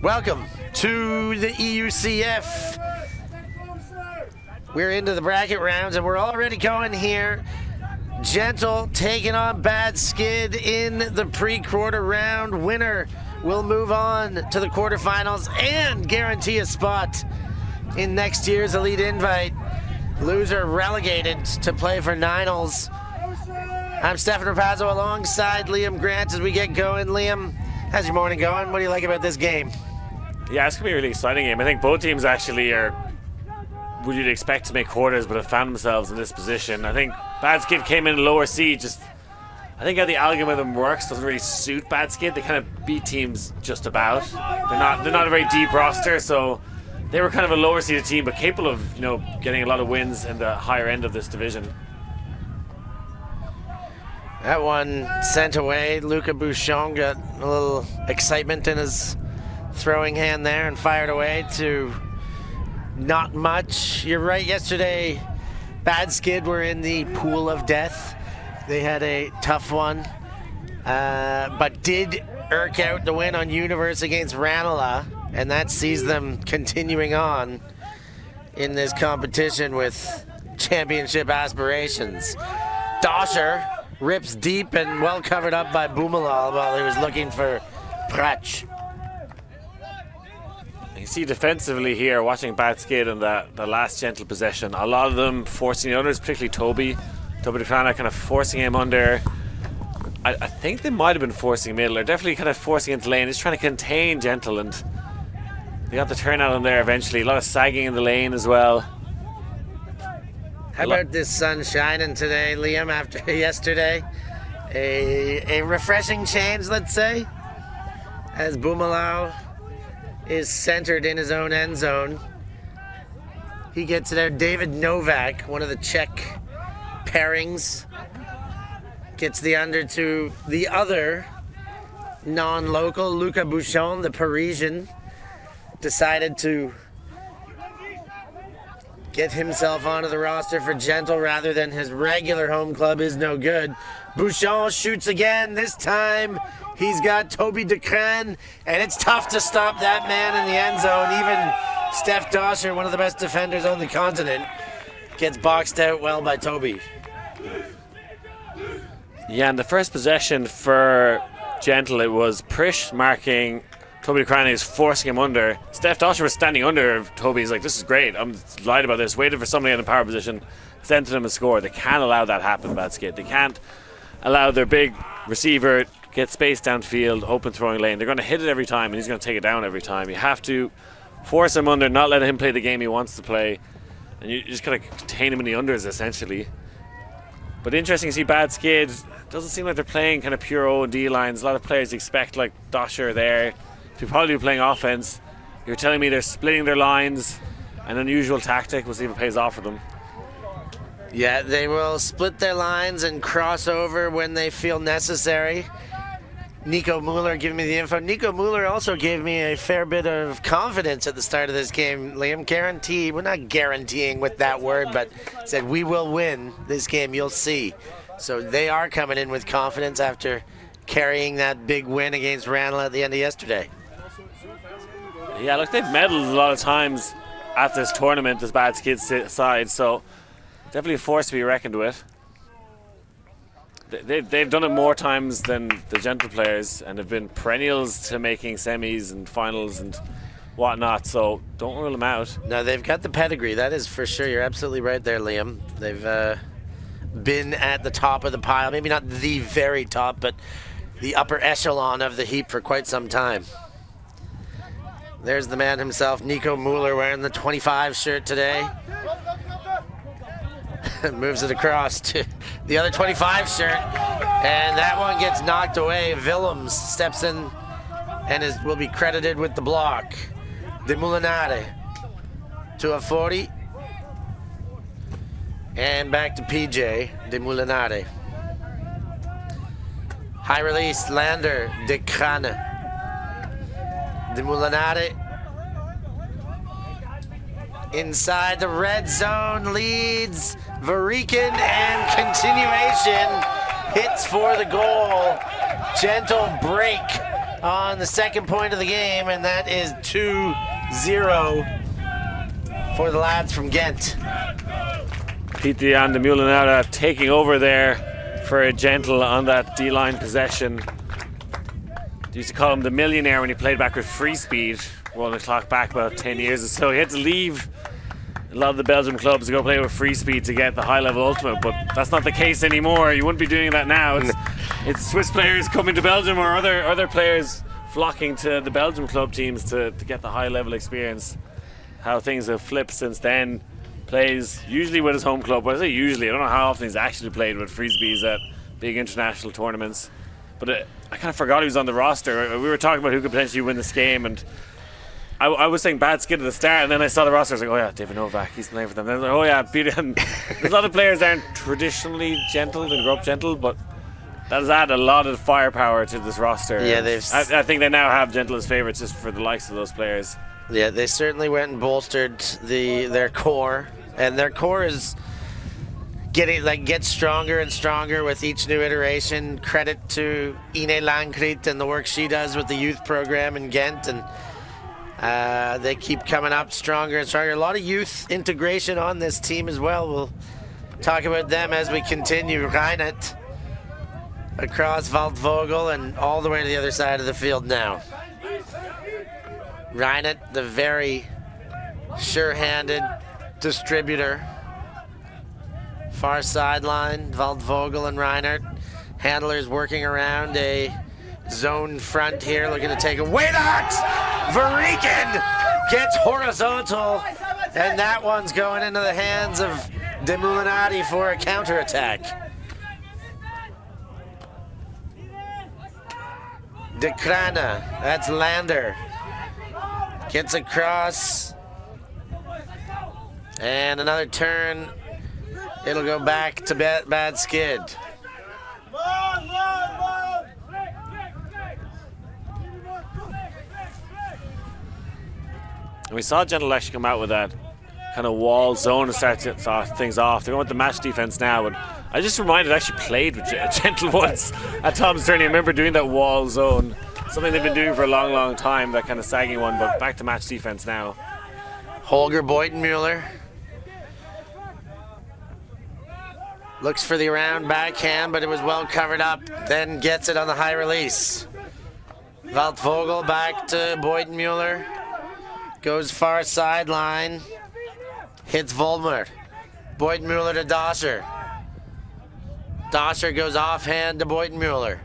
Welcome to the EUCF. We're into the bracket rounds and we're already going here. Gentle taking on Bad Skid in the pre-quarter round. Winner will move on to the quarterfinals and guarantee a spot in next year's Elite Invite. Loser relegated to play for Ninals. I'm Stefan Rapazzo alongside Liam Grant as we get going. Liam, how's your morning going? What do you like about this game? Yeah, it's going to be a really exciting game. I think both teams actually are what you'd expect to make quarters, but have found themselves in this position. I think Bad Skid came in lower seed. I think how the algorithm works doesn't really suit Bad Skid. They kind of beat teams just about. They're not a very deep roster, so they were kind of a lower seeded team, but capable of getting a lot of wins in the higher end of this division. That one sent away. Luca Bouchon got a little excitement in his throwing hand there and fired away to not much. You're right, yesterday Bad Skid were in the pool of death. They had a tough one, but did irk out the win on Universe against Ranelagh, and that sees them continuing on in this competition with championship aspirations. Dosher rips deep and well covered up by Boomalal while he was looking for Prach. You see defensively here, watching Bad Skid in the last Gentle possession, a lot of them forcing the others, particularly Toby de Crana kind of forcing him under. I think they might have been forcing middle, or definitely kind of forcing into lane, just trying to contain Gentle, and they got the turnout on there eventually. A lot of sagging in the lane as well. How about this sun shining today, Liam, after yesterday? A refreshing change, let's say, as Boomalal is centered in his own end zone. He gets it out. David Novak, one of the Czech pairings, gets the under to the other non-local. Luca Bouchon, the Parisian, decided to get himself onto the roster for Gentle rather than his regular home club is no good. Bouchon shoots again. This time he's got Toby de Crane, and it's tough to stop that man in the end zone. Even Steph Dosher, one of the best defenders on the continent, gets boxed out well by Toby. Yeah, and the first possession for Gentle, it was Prish marking Toby de Crane, is forcing him under. Steph Dosher was standing under Toby. He's like, this is great. I'm delighted about this. Waited for somebody in a power position, sent him a score. They can't allow that happen, Bad Skid. They can't allow their big receiver get space downfield, open throwing lane. They're going to hit it every time, and he's going to take it down every time. You have to force him under, not let him play the game he wants to play, and you just got to contain him in the unders, essentially. But interesting to see Bad Skid. Doesn't seem like they're playing kind of pure O&D lines. A lot of players expect, like Dosher there, to probably be playing offense. You're telling me they're splitting their lines, an unusual tactic. We'll see if it pays off for them. Yeah, they will split their lines and cross over when they feel necessary. Nico Mueller giving me the info. Nico Mueller also gave me a fair bit of confidence at the start of this game. Liam, guaranteed, we're not guaranteeing with that word, but said we will win this game, you'll see. So they are coming in with confidence after carrying that big win against Ranelagh at the end of yesterday. Yeah, look, they've medalled a lot of times at this tournament, this Bad Skid side, so definitely a force to be reckoned with. They've done it more times than the Gentle players and have been perennials to making semis and finals and whatnot, so don't rule them out. No, they've got the pedigree, that is for sure. You're absolutely right there, Liam. They've been at the top of the pile, maybe not the very top, but the upper echelon of the heap for quite some time. There's the man himself, Nico Mueller, wearing the 25 shirt today. Moves it across to the other 25 shirt, and that one gets knocked away. Willems steps in and will be credited with the block. De Molinari to a 40, and back to PJ De Molinari. High release, Lander de Crane. De Molinari inside the red zone, leads Varikin, and continuation hits for the goal. Gentle break on the second point of the game, and that is 2-0 for the lads from Ghent. Pieter Jan de Molenaar taking over there for Gentle on that D-line possession. They used to call him the millionaire when he played back with Free Speed, rolling the clock back about 10 years or so. He had to leave a lot of the Belgium clubs to go play with Free Speed to get the high-level ultimate, but that's not the case anymore. You wouldn't be doing that now. It's Swiss players coming to Belgium, or other players flocking to the Belgium club teams to get the high-level experience. How things have flipped since then. Plays usually with his home club. Well, I say usually, I don't know how often he's actually played with Frisbees at big international tournaments. But I kind of forgot he was on the roster. We were talking about who could potentially win this game, and I was saying bad skid at the start, and then I saw the roster. I was like, oh yeah, David Novak, he's playing for them. Then I was like, oh yeah, Peter. And there's a lot of players that aren't traditionally gentle and grew up gentle, but that has added a lot of firepower to this roster. Yeah, I think they now have Gentle as favourites just for the likes of those players. Yeah, they certainly went and bolstered their core, and their core is gets stronger and stronger with each new iteration. Credit to Ine Lankriet and the work she does with the youth program in Ghent, and they keep coming up stronger and stronger. A lot of youth integration on this team as well. We'll talk about them as we continue. Reinert across Waldvogel and all the way to the other side of the field now. Reinert, the very sure-handed distributor. Far sideline, Waldvogel and Reinert. Handlers working around a zone front here, looking to take a weight axe. Verreken gets horizontal, and that one's going into the hands of De Molinari for a counterattack. De Krane, that's Lander. Gets across, and another turn. It'll go back to bad skid. And we saw Gentle actually come out with that kind of wall zone to start things off. They're going with the match defense now, and I just reminded I actually played with Gentle once at Tom's Tourney. I remember doing that wall zone. Something they've been doing for a long, long time, that kind of sagging one, but back to match defense now. Holger Beutenmuller looks for the around backhand, but it was well covered up, then gets it on the high release. Waldvogel back to Beutenmuller, goes far sideline, hits Volmer. Beutenmuller to Doscher. Doscher goes offhand to Beutenmuller.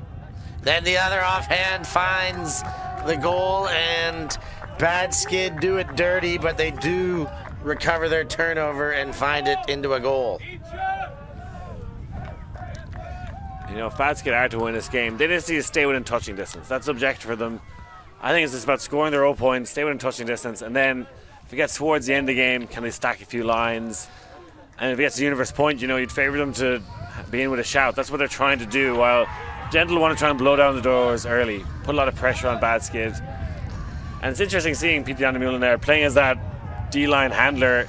Then the other offhand finds the goal, and bad skid do it dirty, but they do recover their turnover and find it into a goal. You know, if bad skid are to win this game, they just need to stay within touching distance. That's the objective for them. I think it's just about scoring their own points, stay within touching distance, and then if it gets towards the end of the game, can they stack a few lines? And if it gets to the universe point, you know, you'd favour them to be in with a shout. That's what they're trying to do, while Gentle want to try and blow down the doors early, put a lot of pressure on bad skid. And it's interesting seeing Pieter Jan de Molenaar playing as that D-line handler.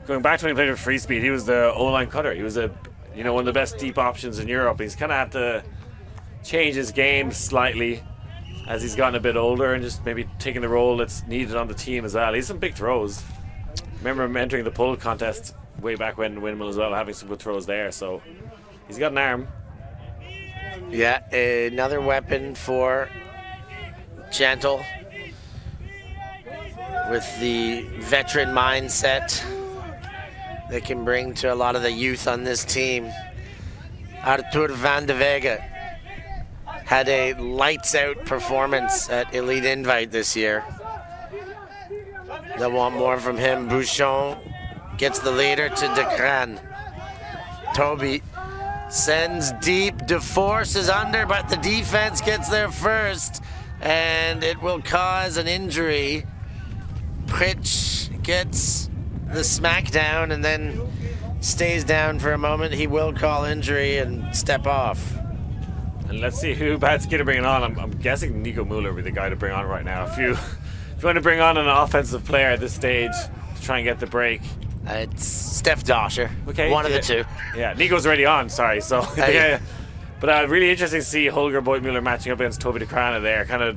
Going back to when he played with Free Speed, he was the O-line cutter. He was one of the best deep options in Europe. He's kind of had to change his game slightly as he's gotten a bit older, and just maybe taking the role that's needed on the team as well. He's some big throws. Remember him entering the pull contest way back when Windmill as well, having some good throws there. So he's got an arm. Yeah, another weapon for Gentle with the veteran mindset they can bring to a lot of the youth on this team. Arthur van de Vega had a lights-out performance at Elite Invite this year. They'll want more from him. Bouchon gets the leader to De Krane. Toby sends deep. DeForce is under, but the defense gets there first, and it will cause an injury. Pritch gets the smackdown and then stays down for a moment. He will call injury and step off. And let's see who Bad Skid are bringing on. I'm guessing Nico Muller will be the guy to bring on right now. If you want to bring on an offensive player at this stage to try and get the break, it's Steph Doscher. Okay, one of the two. Yeah, Nico's already on. Sorry. So yeah. But really interesting to see Holger Beutenmuller matching up against Toby de Krane there. Kind of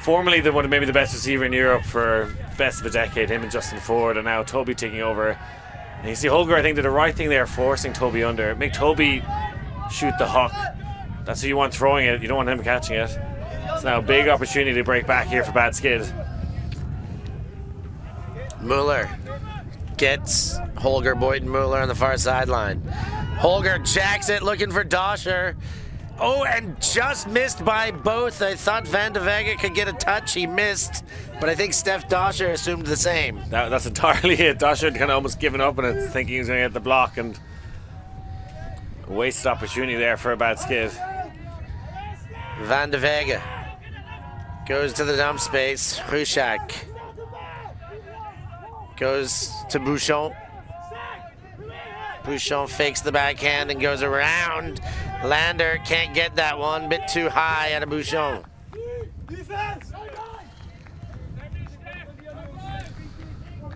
formerly maybe the best receiver in Europe for best of a decade, him and Justin Ford, and now Toby taking over. And you see Holger, I think, did the right thing there, forcing Toby under. Make Toby shoot the hook. That's who you want throwing it. You don't want him catching it. It's now a big opportunity to break back here for Bad Skid. Mueller gets Holger Boyden-Mueller on the far sideline. Holger jacks it, looking for Doscher. Oh, and just missed by both. I thought Van de Vega could get a touch. He missed, but I think Steph Doscher assumed the same. That's entirely it. Doscher had kind of almost given up on it, thinking he was going to get the block, and a wasted opportunity there for a Bad Skid. Van de Vega goes to the dump space. Rushak goes to Bouchon. Bouchon fakes the backhand and goes around. Lander can't get that one. Bit too high out of Bouchon.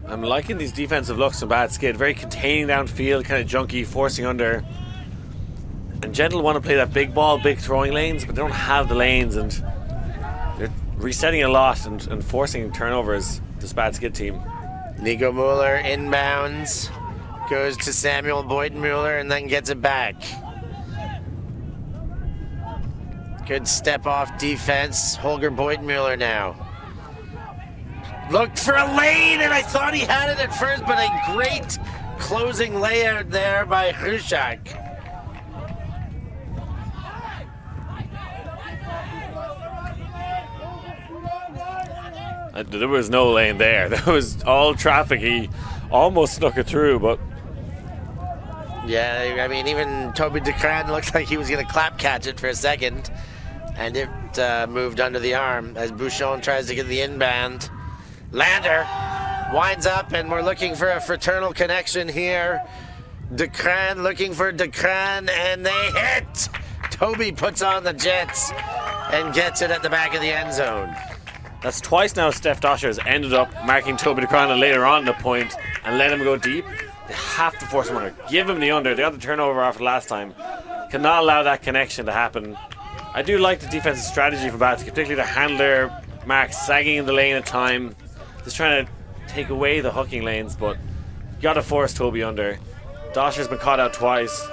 I'm liking these defensive looks from Bad Skid. Very containing downfield, kind of junky, forcing under. And Gentle want to play that big ball, big throwing lanes, but they don't have the lanes, and they're resetting a lot and forcing turnovers, this Bad Skid team. Nico Mueller inbounds, goes to Samuel Boyden-Mueller, and then gets it back. Good step off defense. Holger Boyden-Mueller now. Looked for a lane, and I thought he had it at first, but a great closing layout there by Rushak. There was no lane there. There was all traffic. He almost snuck it through, but... Yeah, I mean, even Toby DeCran looked like he was going to clap catch it for a second, and it moved under the arm as Bouchon tries to get the inbound. Lander winds up, and we're looking for a fraternal connection here. DeCran looking for DeCran, and they hit! Toby puts on the Jets and gets it at the back of the end zone. That's twice now Steph Doscher has ended up marking Toby DeCran later on the point and let him go deep. They have to force him under. Give him the under. They got the turnover after last time. Cannot allow that connection to happen. I do like the defensive strategy for Bats, particularly the handler Mark sagging in the lane at time. Just trying to take away the hooking lanes, but you got to force Toby under. Doscher's been caught out twice.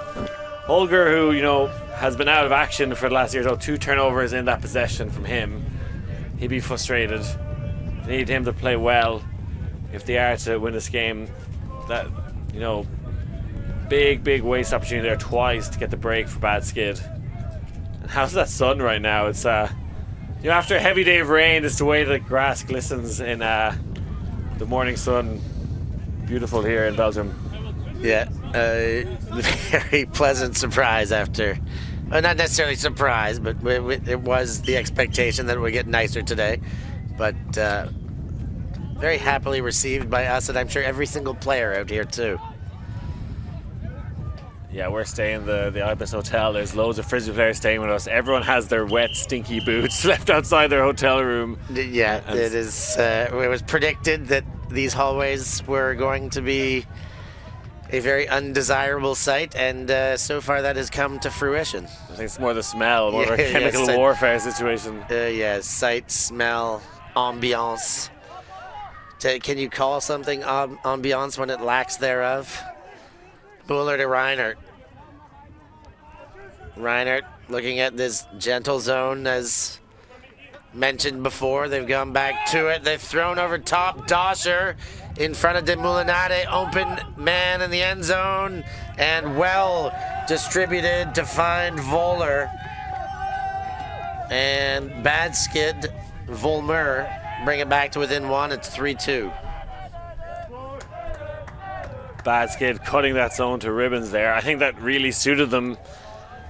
Holger, who, you know, has been out of action for the last year or so, 2 turnovers in that possession from him. He'd be frustrated. They need him to play well if they are to win this game. That, you know, big waste opportunity there twice to get the break for Bad Skid. And how's that sun right now? It's you know, after a heavy day of rain, it's the way the grass glistens in the morning sun. Beautiful here in Belgium. Yeah, very pleasant surprise after. Not necessarily surprise, but it was the expectation that it would get nicer today. But very happily received by us, and I'm sure every single player out here too. Yeah, we're staying in the Ibis Hotel. There's loads of Frisbee players staying with us. Everyone has their wet, stinky boots left outside their hotel room. Yeah, it is. It was predicted that these hallways were going to be a very undesirable sight, and so far that has come to fruition. I think it's more the smell, more of a chemical warfare situation. Yeah, sight, smell, ambiance. Can you call something ambiance when it lacks thereof? Mueller to Reinhardt. Reinhardt looking at this gentle zone as mentioned before. They've gone back to it. They've thrown over top. Doscher in front of De Moulinade. Open man in the end zone. And well distributed to find Voller. And Bad Skid, Volmer, bring it back to within 1. It's 3-2. Bad Skid cutting that zone to ribbons there. I think that really suited them.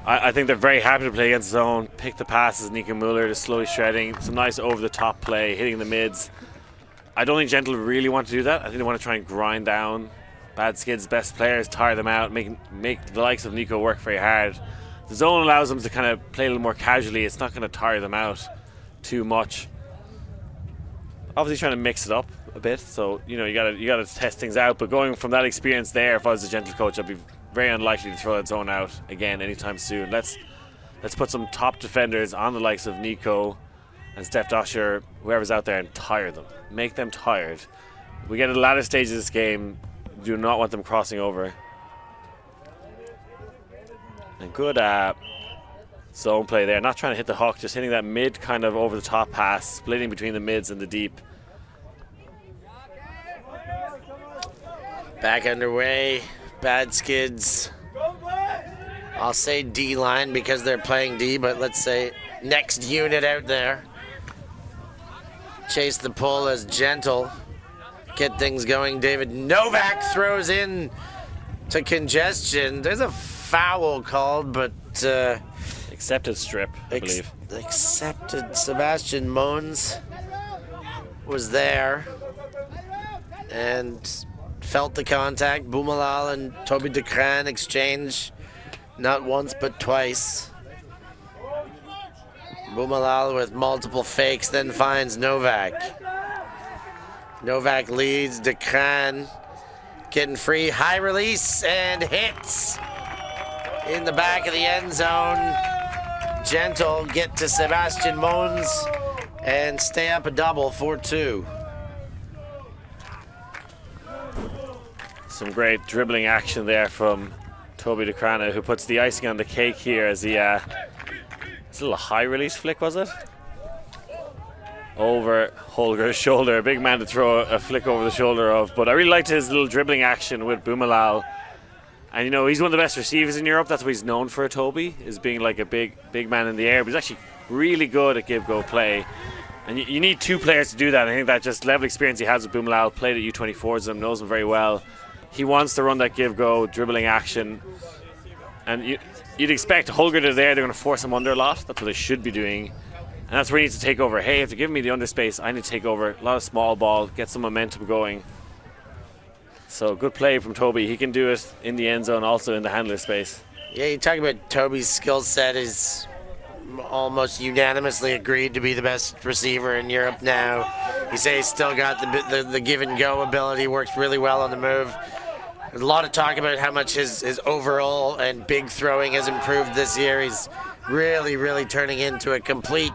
I think they're very happy to play against zone. Pick the passes, Nico Mueller just slowly shredding. Some nice over-the-top play, hitting the mids. I don't think Gentle really want to do that. I think they want to try and grind down Bad Skid's best players, tire them out, make the likes of Nico work very hard. The zone allows them to kind of play a little more casually. It's not going to tire them out too much. Obviously trying to mix it up a bit, so you know you gotta test things out. But going from that experience there, if I was a Gentle coach, I'd be very unlikely to throw that zone out again anytime soon. Let's put some top defenders on the likes of Nico and Steph Dosher, whoever's out there, and tire them. Make them tired. We get to the latter stage of this game. Do not want them crossing over. And good zone play there. Not trying to hit the hook, just hitting that mid kind of over the top pass, splitting between the mids and the deep. Back underway. Bad Skids. I'll say D-line because they're playing D, but let's say next unit out there. Chase the pull as Gentle. Get things going. David Novak throws in to congestion. There's a foul called, but accepted strip, I believe. Accepted. Sebastian Mons was there and felt the contact. Boumalal and Toby Decran exchange not once but twice. Boumalal with multiple fakes, then finds Novak. Novak leads. Decran getting free. High release and hits in the back of the end zone. Gentle get to Sebastian Mons and stay up a double, 4-2. Some great dribbling action there from Toby Decrana, who puts the icing on the cake here as he it's a little high release flick, was it? Over Holger's shoulder. A big man to throw a flick over the shoulder of, but I really liked his little dribbling action with Boumalal. And you know, he's one of the best receivers in Europe. That's what he's known for, Toby, is being like a big man in the air. But he's actually really good at give-go play. And you need two players to do that. I think that just level experience he has with Boumalal, played at U24s, and knows him very well. He wants to run that give-go dribbling action. And you'd expect Holger to there, they're going to force him under a lot. That's what they should be doing. And that's where he needs to take over. Hey, if they're giving me the underspace, I need to take over. A lot of small ball, get some momentum going. So good play from Toby. He can do it in the end zone, also in the handler space. Yeah, you talk about Toby's skill set is almost unanimously agreed to be the best receiver in Europe now. You say he's still got the give and go ability, works really well on the move. There's a lot of talk about how much his overall and big throwing has improved this year. He's really turning into a complete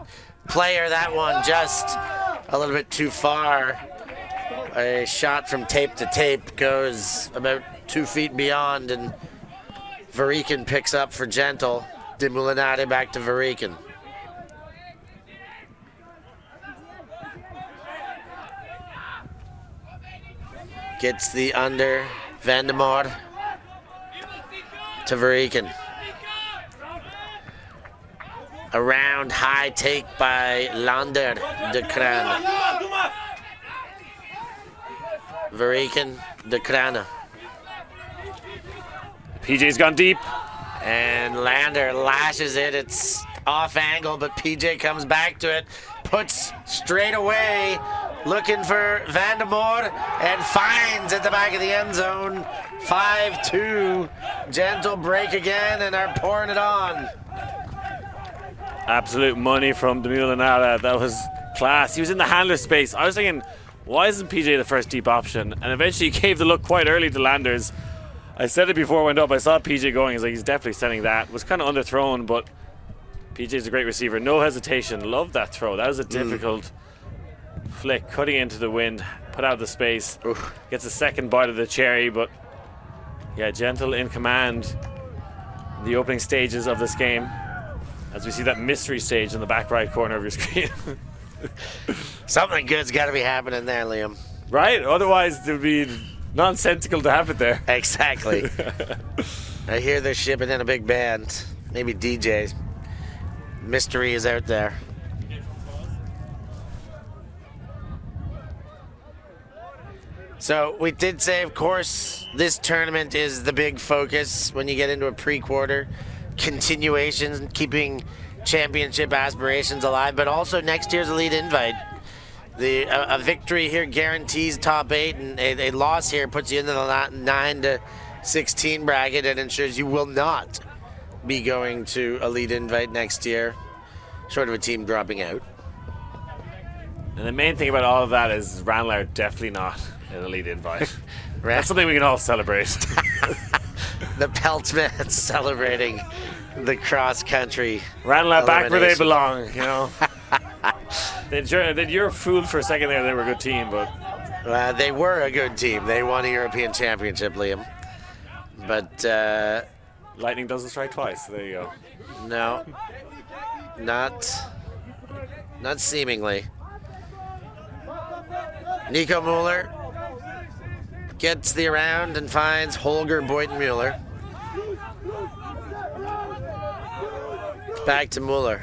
player. That one just a little bit too far. A shot from tape to tape goes about 2 feet beyond, and Varikin picks up for Gentle. De Moulinade back to Varikin. Gets the under. Van de Moor to Varikin. Around high take by Lander de Kraan. Varikin de Kraan. PJ's gone deep. And Lander lashes it. It's off angle, but PJ comes back to it. Puts straight away. Looking for Van de Moor and finds at the back of the end zone. 5-2. Gentle break again and are pouring it on. Absolute money from De Moulinade. That was class. He was in the handler space. I was thinking, why isn't PJ the first deep option? And eventually he gave the look quite early to Landers. I said it before I went up. I saw PJ going. I was like, he's definitely sending that. Was kind of underthrown, but PJ's a great receiver. No hesitation. Loved that throw. That was a difficult flick, cutting into the wind, put out the space. Oof. Gets a second bite of the cherry, but yeah, Gentle in command in the opening stages of this game, as we see that mystery stage in the back right corner of your screen. Something good's got to be happening there, Liam. Right? Otherwise, it would be nonsensical to have it there. Exactly. I hear they're shipping in a big band. Maybe DJs. Mystery is out there. So we did say, of course, this tournament is the big focus when you get into a pre-quarter. Continuations, keeping championship aspirations alive, but also next year's Elite Invite. A victory here guarantees top 8, and a loss here puts you into the 9 to 16 bracket and ensures you will not be going to Elite Invite next year, short of a team dropping out. And the main thing about all of that is Ranelagh definitely not an Elite Invite. That's something we can all celebrate. The Peltzman celebrating the cross-country Ranelagh back where they belong, you know. You're fooled for a second there. They were a good team, but They were a good team. They won a European Championship, Liam. But lightning doesn't strike twice. There you go. no, not seemingly. Nico Mueller gets the around and finds Holger Boyden-Mueller. Back to Mueller.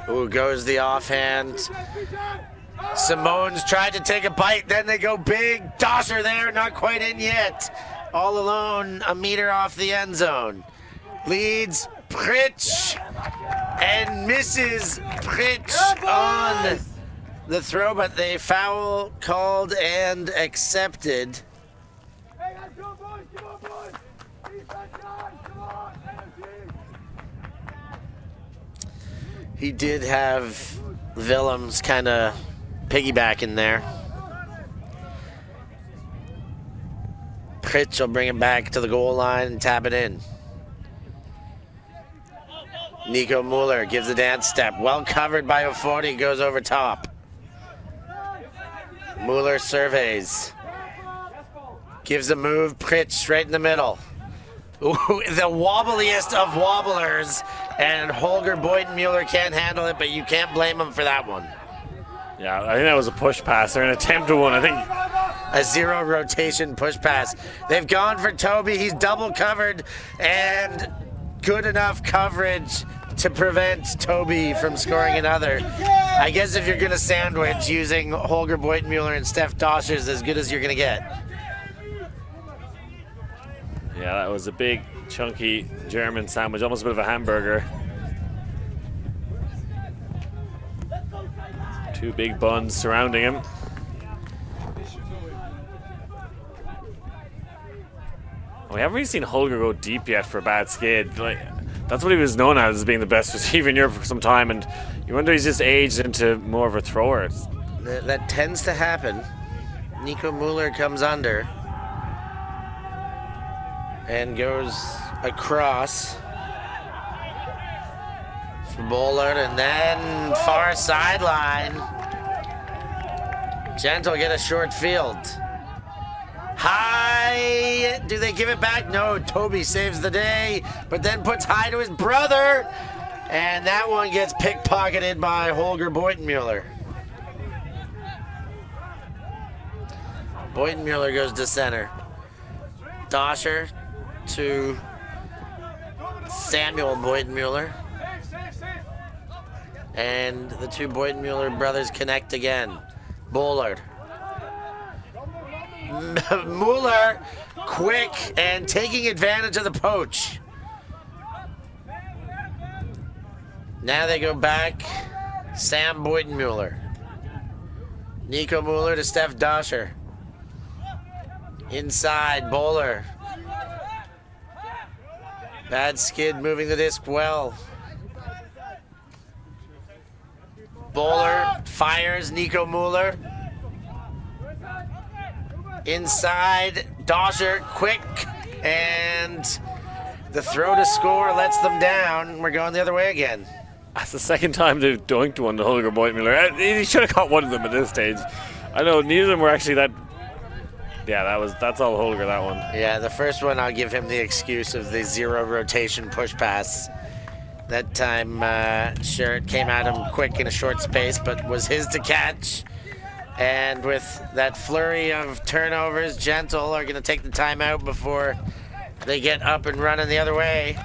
Ooh, goes the offhand. Simone's tried to take a bite, then they go big. Dosher there, not quite in yet. All alone, a meter off the end zone. Leads Pritch and misses Pritch on the throw, but they foul called and accepted. Hey, let's go, boys. Come on, boys. Defense on. Come on. He did have Willems kind of piggybacking there. Pritch will bring it back to the goal line and tap it in. Nico Mueller gives a dance step. Well covered by Ofori, goes over top. Mueller surveys. Gives a move, Pritch straight in the middle. Ooh, the wobbliest of wobblers. And Holger Boyden-Mueller can't handle it, but you can't blame him for that one. Yeah, I think that was a push pass or an attempted one. I think a zero rotation push pass. They've gone for Toby. He's double covered and good enough coverage to prevent Toby from scoring another. I guess if you're going to sandwich, using Holger Boyden-Mueller and Steph Doscher is as good as you're going to get. Yeah, that was a big, chunky German sandwich, almost a bit of a hamburger. Two big buns surrounding him. We haven't really seen Holger go deep yet for a bad skid. Like, that's what he was known as being the best receiver in Europe for some time, and you wonder he's just aged into more of a thrower. That tends to happen. Nico Mueller comes under and goes across for Bullard, and then far sideline. Gentle get a short field. High, do they give it back? No, Toby saves the day, but then puts high to his brother, and that one gets pickpocketed by Holger Boyden-Mueller. Boyden-Mueller goes to center. Doscher to Samuel Boyden-Mueller. And the two Boyden-Mueller brothers connect again. Bullard. Mueller, quick and taking advantage of the poach. Now they go back. Sam Boyden-Mueller. Nico Mueller to Steph Doscher. Inside, Bowler. Bad skid, moving the disc well. Bowler fires Nico Mueller. Inside, Doscher, quick, and the throw to score lets them down. We're going the other way again. That's the second time they've doinked one to Holger Boyden-Mueller. He should have caught one of them at this stage. I know neither of them were actually that. Yeah, that's all Holger, that one. Yeah, the first one I'll give him the excuse of the zero rotation push pass. That time, sure, it came at him quick in a short space, but was his to catch. And with that flurry of turnovers, Gentle are going to take the timeout before they get up and running the other way.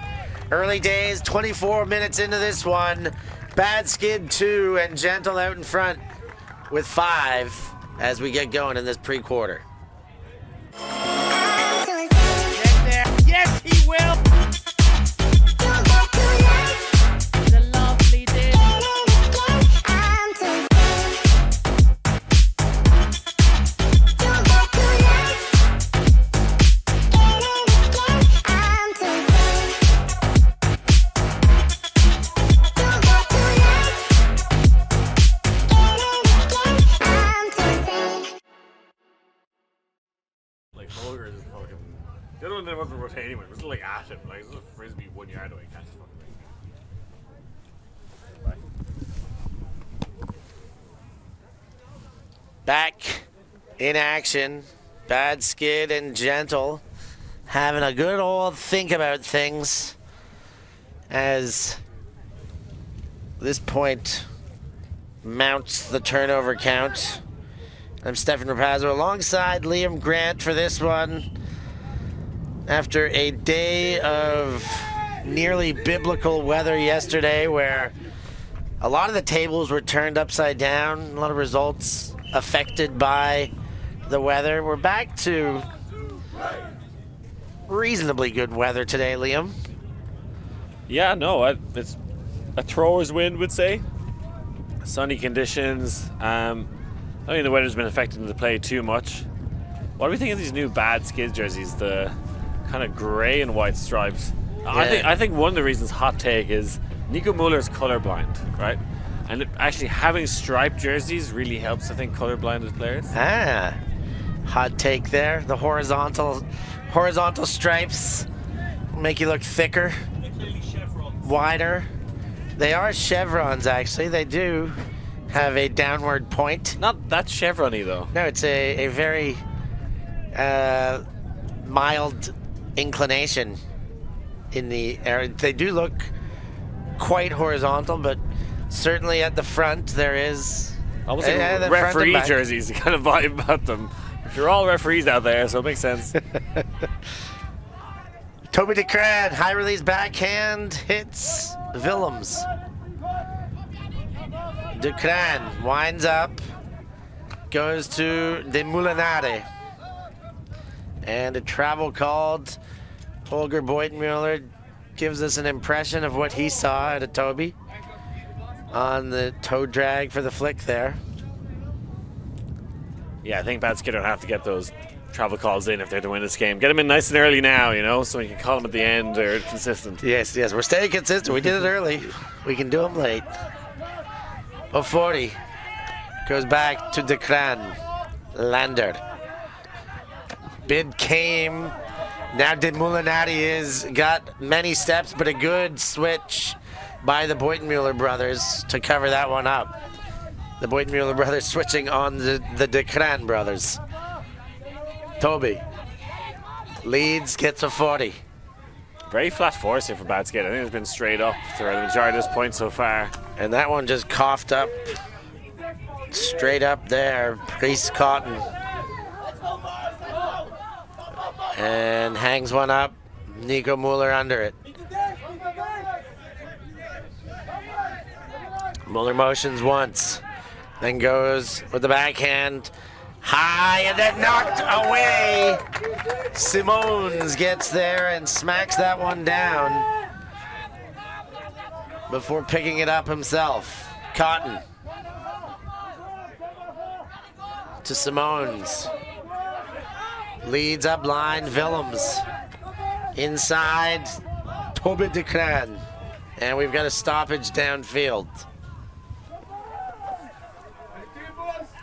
Early days, 24 minutes into this one. Bad skid 2 and Gentle out in front with 5 as we get going in this pre-quarter. Get there. Yes, he will. The lovely day. Like Holger is fucking. The other one didn't want to rotate anyway. It was like at him. Like it was a frisbee 1 yard away. Catch the fucking thing. back in action. Bad Skid and Gentle having a good old think about things as this point mounts the turnover count. I'm Stefan Rapazzo alongside Liam Grant for this one. After a day of nearly biblical weather yesterday where a lot of the tables were turned upside down, a lot of results affected by the weather. We're back to reasonably good weather today, Liam. Yeah, no, it's a thrower's wind, would say. Sunny conditions. I don't think the weather's been affecting the play too much. What do we think of these new Bad Skid jerseys? The kind of grey and white stripes. Yeah. I think one of the reasons, hot take, is Nico Muller's colorblind, right? And actually having striped jerseys really helps, I think, colorblinded players. Hot take there. The horizontal stripes make you look thicker, wider. They are chevrons, actually. They do have a downward point. Not that chevron-y, though. No, it's a very mild inclination in the area. They do look quite horizontal, but certainly at the front there is Almost like referee jerseys, kind of vibe about them. You're all referees out there, so it makes sense. Toby DeCran, high release backhand, hits Willems. DeCran winds up, goes to De Molinari. And a travel called. Holger Boytenmuller gives us an impression of what he saw at a Toby on the toe drag for the flick there. Yeah, I think Bad Skid don't have to get those travel calls in if they're to win this game. Get them in nice and early now, so we can call them at the end or consistent. Yes, we're staying consistent. We did it early. We can do them late. 40 goes back to DeCran. Lander. Bid came. Now De Molinari has got many steps, but a good switch by the Boytenmuller brothers to cover that one up. The Boytenmuller brothers switching on the DeCran brothers. Toby leads, gets a 40. Very flat force here for Bad Skid. I think it's been straight up throughout the majority of this point so far. And that one just coughed up straight up there. Priest Cotton. And hangs one up. Nico Muller under it. Muller motions once. Then goes with the backhand. High and then knocked away. Simons gets there and smacks that one down before picking it up himself. Cotton to Simons. Leads up line, Willems. Inside, Toby DeCran. And we've got a stoppage downfield.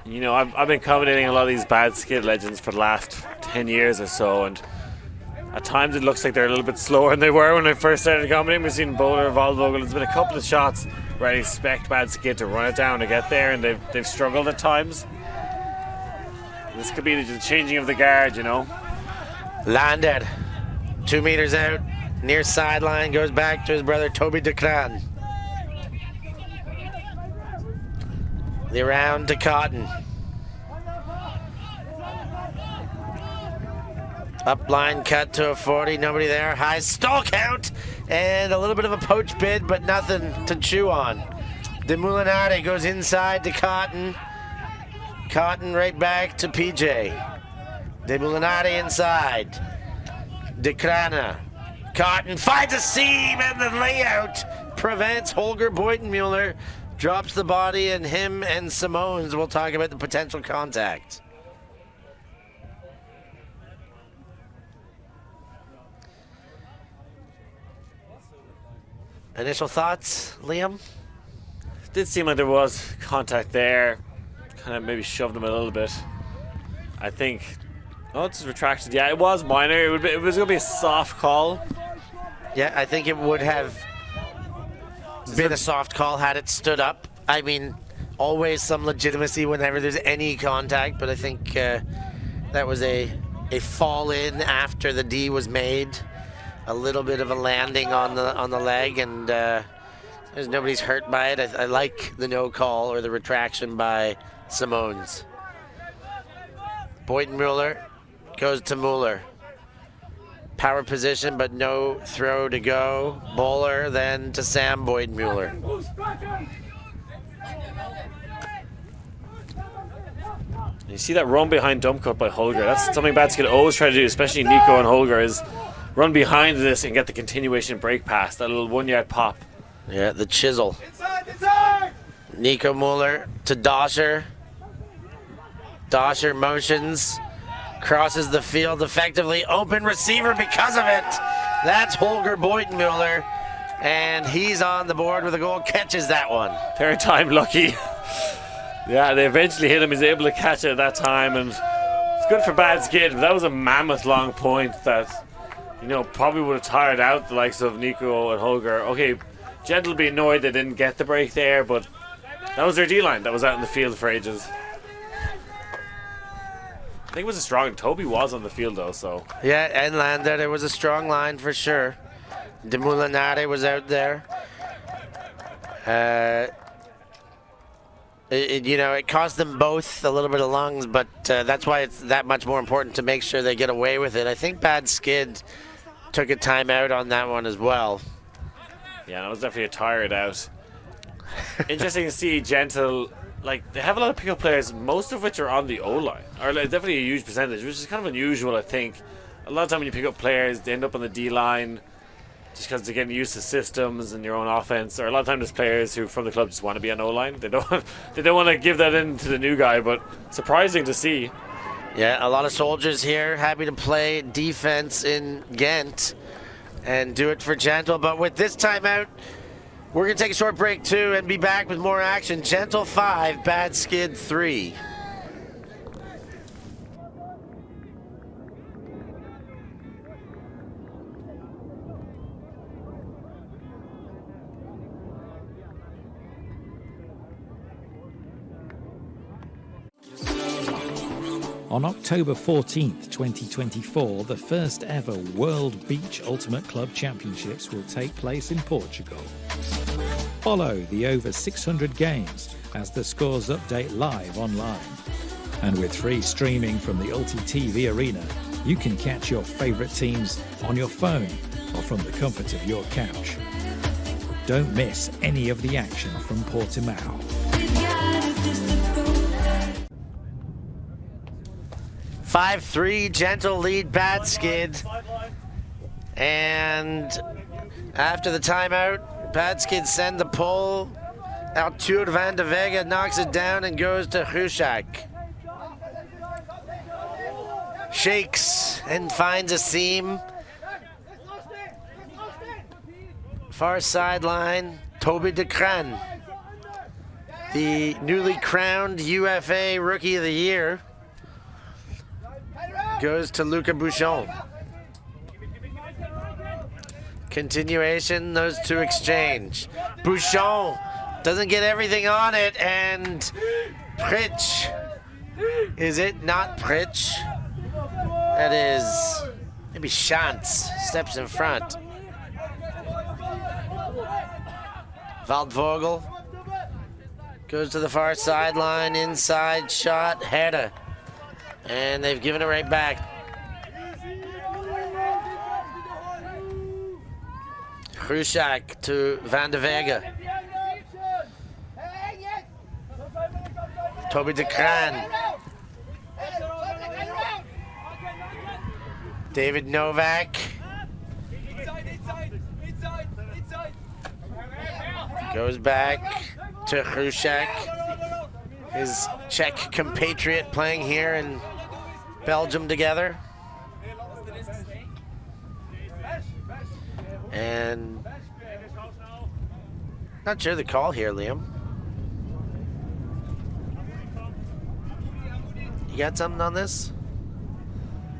I've been commentating a lot of these Bad Skid legends for the last 10 years or so, and at times it looks like they're a little bit slower than they were when I first started commentating. We've seen Bowler, Volvogel. There's been a couple of shots where I expect Bad Skid to run it down to get there, and they've struggled at times. This could be the changing of the guard, Landed. 2 meters out, near sideline, goes back to his brother Toby DeCran. The round to Cotton. Up line cut to a 40, nobody there. High stall count and a little bit of a poach bid, but nothing to chew on. De Molinari goes inside to Cotton. Cotton right back to PJ. De Molinari inside. DeCrana. Cotton finds a seam and the layout prevents Holger Boytenmuller. Drops the body, and him and Simons will talk about the potential contact. Initial thoughts, Liam? It did seem like there was contact there. Kind of maybe shoved him a little bit. I think. Oh, it's retracted. Yeah, it was minor. It was going to be a soft call. Yeah, I think it would have been a soft call had it stood up. I mean, always some legitimacy whenever there's any contact, but I think that was a fall in after the D was made. A little bit of a landing on the leg, and there's nobody's hurt by it. I like the no call or the retraction by Simones. Boyden-Mueller goes to Mueller. Power position, but no throw to go. Bowler then to Sam Boyden-Mueller. You see that run behind dump cut by Holger. That's something Bad Skid always try to do, especially Nico and Holger, is run behind this and get the continuation break pass, that little 1 yard pop. Yeah, the chisel. Inside! Nico Mueller to Doscher. Doscher motions, crosses the field effectively. Open receiver because of it. That's Holger Boyden-Mueller, and he's on the board with a goal. Catches that one. Third time lucky. Yeah, they eventually hit him. He's able to catch it at that time, and it's good for Bad Skid. But that was a mammoth long point that, you know, probably would have tired out the likes of Nico and Holger. Okay, Gentle be annoyed they didn't get the break there, but that was their D-line that was out in the field for ages. I think it was a strong. Toby was on the field though, so. Yeah, and landed. It was a strong line for sure. De Molinari was out there. It cost them both a little bit of lungs, but that's why it's that much more important to make sure they get away with it. I think Bad Skid took a timeout on that one as well. Yeah, that was definitely a tired out. Interesting to see Gentle. Like, they have a lot of pickup players, most of which are on the O-line, or like, definitely a huge percentage, which is kind of unusual, I think. A lot of time when you pick up players, they end up on the D-line just because they're getting used to systems and your own offense. Or a lot of times there's players who from the club just want to be on O-line. They don't want to give that in to the new guy, but surprising to see. Yeah, a lot of soldiers here, happy to play defense in Ghent and do it for Gentle. But with this timeout, we're going to take a short break too and be back with more action. Gentle 5, Bad Skid 3. On October 14th, 2024, the first ever World Beach Ultimate Club Championships will take place in Portugal. Follow the over 600 games as the scores update live online. And with free streaming from the Ulti TV arena, you can catch your favourite teams on your phone or from the comfort of your couch. Don't miss any of the action from Portimao. 5-3, Gentle lead Bad Skid. And after the timeout, Bad Skid send the pull. Arthur van de Vega knocks it down and goes to Hushak. Shakes and finds a seam. Far sideline, Toby de Kran, the newly crowned UFA Rookie of the Year, goes to Luca Bouchon. Continuation, those two exchange. Bouchon doesn't get everything on it, and Pritch. Is it not Pritch? That is maybe Shantz. Steps in front. Waldvogel goes to the far sideline, inside shot, header. And they've given it right back. Krushak to Van de Vega. Toby de Kran. David Novak. Goes back to Krushak. His Czech compatriot playing here in Belgium together. And not sure the call here, Liam. You got something on this?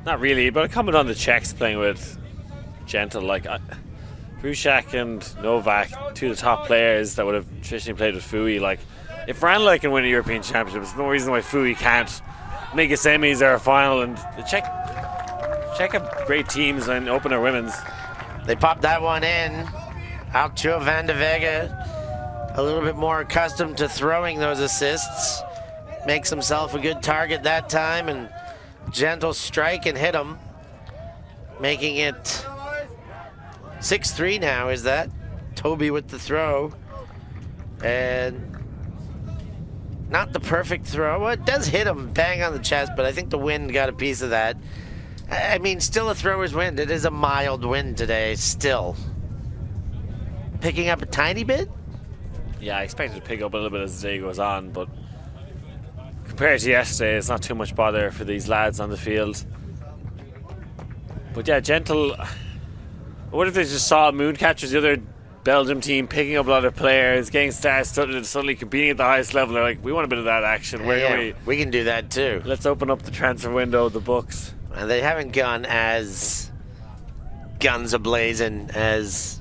Not really, but a comment on the Czechs playing with Gentle. Like Krushak and Novak, two of the top players that would have traditionally played with Fui. Like, if Ranelagh can win a European Championship, there's no reason why Fui can't make a semis or a final. And the Czech have great teams and open their women's. They popped that one in. Altio van de Vega, a little bit more accustomed to throwing those assists. Makes himself a good target that time, and gentle strike and hit him. Making it 6-3 now, is that? Toby with the throw. And not the perfect throw. Well, it does hit him bang on the chest, but I think the wind got a piece of that. I mean, still a thrower's wind. It is a mild wind today, still. Picking up a tiny bit? Yeah, I expected to pick up a little bit as the day goes on, but compared to yesterday, it's not too much bother for these lads on the field. But yeah, gentle. What if they just saw Mooncatchers, the other Belgium team, picking up a lot of players, getting star-studded, suddenly competing at the highest level? They're like, we want a bit of that action. Where are we can do that too. Let's open up the transfer window, the books. And they haven't gone as guns ablazing as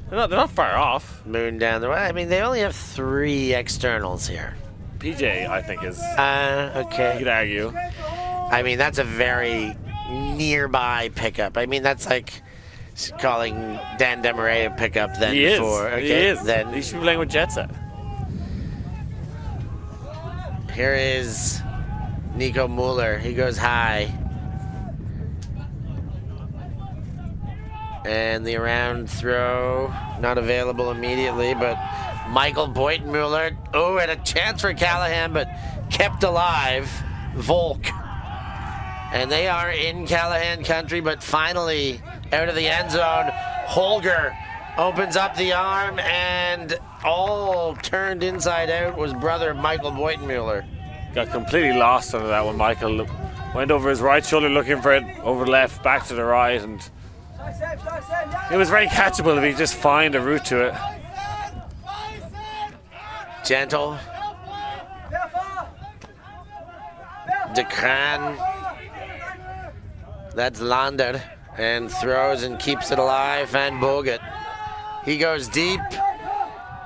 they're not far off. Moon down the way. I mean, they only have 3 externals here. PJ, I think, is. Okay. You could argue. I mean, that's a very nearby pickup. I mean, that's like calling Dan Demaray a pickup then. He is. Okay, he is. Then he should be playing with Jetset. Here is Nico Mueller. He goes high. And the around throw, not available immediately, but Michael Boytenmuller, and a chance for Callahan, but kept alive, Volk. And they are in Callahan country, but finally out of the end zone, Holger opens up the arm, and all turned inside out was brother Michael Boytenmuller. Got completely lost under that one. Michael went over his right shoulder looking for it, over left, back to the right, and it was very catchable if he just find a route to it. Gentle. De Craan. That's Lander. And throws and keeps it alive. Van Boget. He goes deep.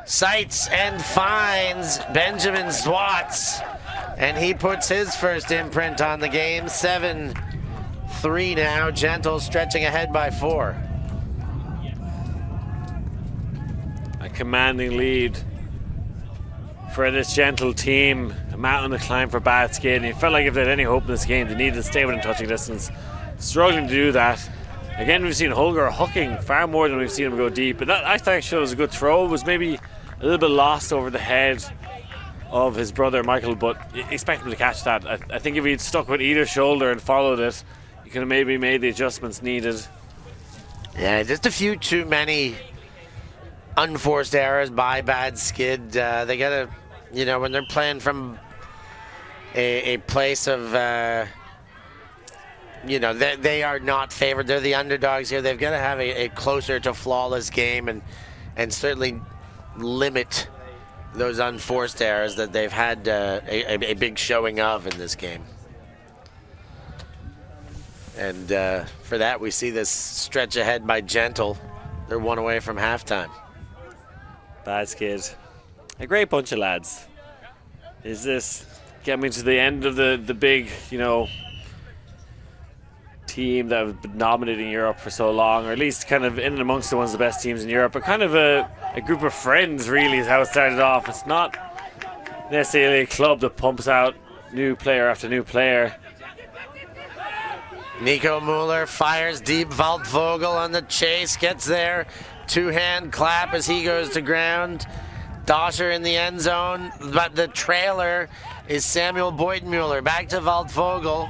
Sights and finds Benjamin Swats. And he puts his first imprint on the game. 7-3 now. Gentle stretching ahead by 4. A commanding lead for this Gentle team. A mountain to climb for Bad Skid. And you felt like if they had any hope in this game, they needed to stay within touching distance. Struggling to do that. Again, we've seen Holger hooking far more than we've seen him go deep. But that I think shows a good throw. It was maybe a little bit lost over the head of his brother Michael, but you expect him to catch that. I think if he'd stuck with either shoulder and followed it, he could have maybe made the adjustments needed. Yeah, just a few too many unforced errors by Bad Skid. They gotta, when they're playing from a place of, they are not favored. They're the underdogs here. They've got to have a closer to flawless game and certainly limit those unforced errors that they've had a big showing of in this game. And for that, we see this stretch ahead by Gentle. They're 1 away from halftime. Bad Skid. A great bunch of lads. Is this getting to the end of the big, team that have been dominating Europe for so long, or at least kind of in and amongst the ones of the best teams in Europe, but kind of a group of friends really is how it started off. It's not necessarily a club that pumps out new player after new player. Nico Mueller fires deep. Waldvogel on the chase, gets there. 2-hand clap as he goes to ground. Doscher in the end zone, but the trailer is Samuel Boytenmuller. Back to Waldvogel.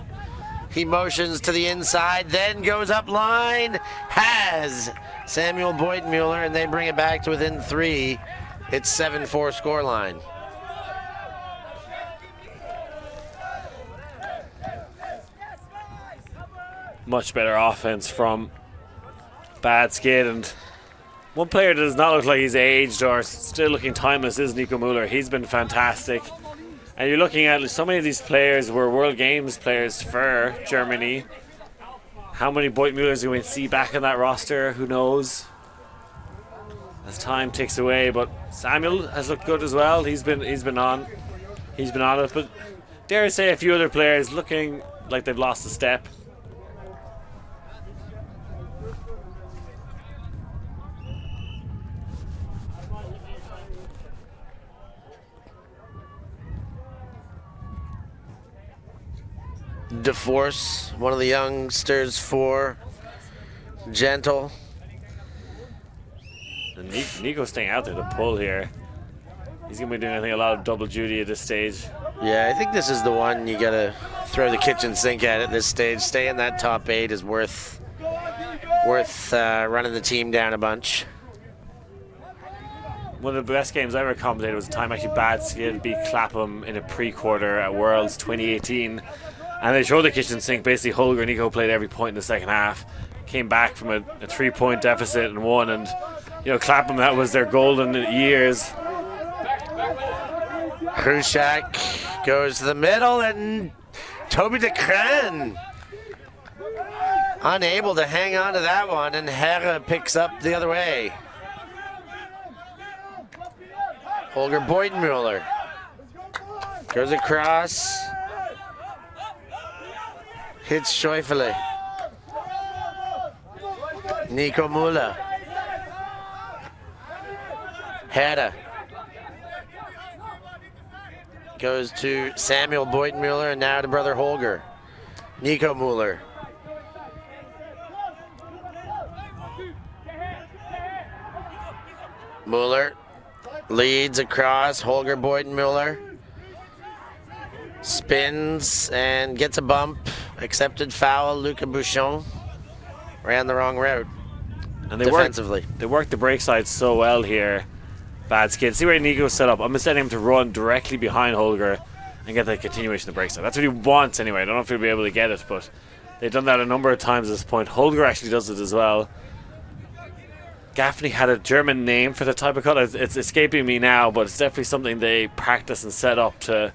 He motions to the inside, then goes up line. Has Samuel Boytenmuller, and they bring it back to within 3. It's 7-4 scoreline. Much better offense from Bad Skid, and one player that does not look like he's aged or still looking timeless is Nico Mueller. He's been fantastic. And you're looking at so many of these players were World Games players for Germany. How many Boytenmullers are we going to see back on that roster? Who knows? as time ticks away. But Samuel has looked good as well. He's been on it. But dare I say, a few other players looking like they've lost a step. DeForce, one of the youngsters for Gentle. And Nico's staying out there to pull here. He's going to be doing, I think, a lot of double duty at this stage. Yeah, I think this is the one you got to throw the kitchen sink at this stage. Stay in that top 8 is worth running the team down a bunch. One of the best games I ever commentated was the time actually Bad Skid beat Clapham in a pre-quarter at Worlds 2018. And they showed the kitchen sink. Basically, Holger and Nico played every point in the second half. Came back from a 3-point deficit and won. And, you know, Clapham, that was their golden years. Krushak goes to the middle, and Toby DeCran unable to hang on to that one, and Hera picks up the other way. Holger Boydenmuller goes across. Hits Schäufele. Nico Müller. Hera. Goes to Samuel Boydenmuller and now to brother Holger. Nico Müller. Müller leads across. Holger Boydenmuller. Spins and gets a bump. Accepted foul. Luca Bouchon ran the wrong route. And they defensively. worked the break side so well here. Bad Skid. See where Nico's set up. I'm setting him to run directly behind Holger and get the continuation of the break side. That's what he wants anyway. I don't know if he'll be able to get it, but they've done that a number of times at this point. Holger actually does it as well. Gaffney had a German name for the type of cut. It's escaping me now, but it's definitely something they practice and set up to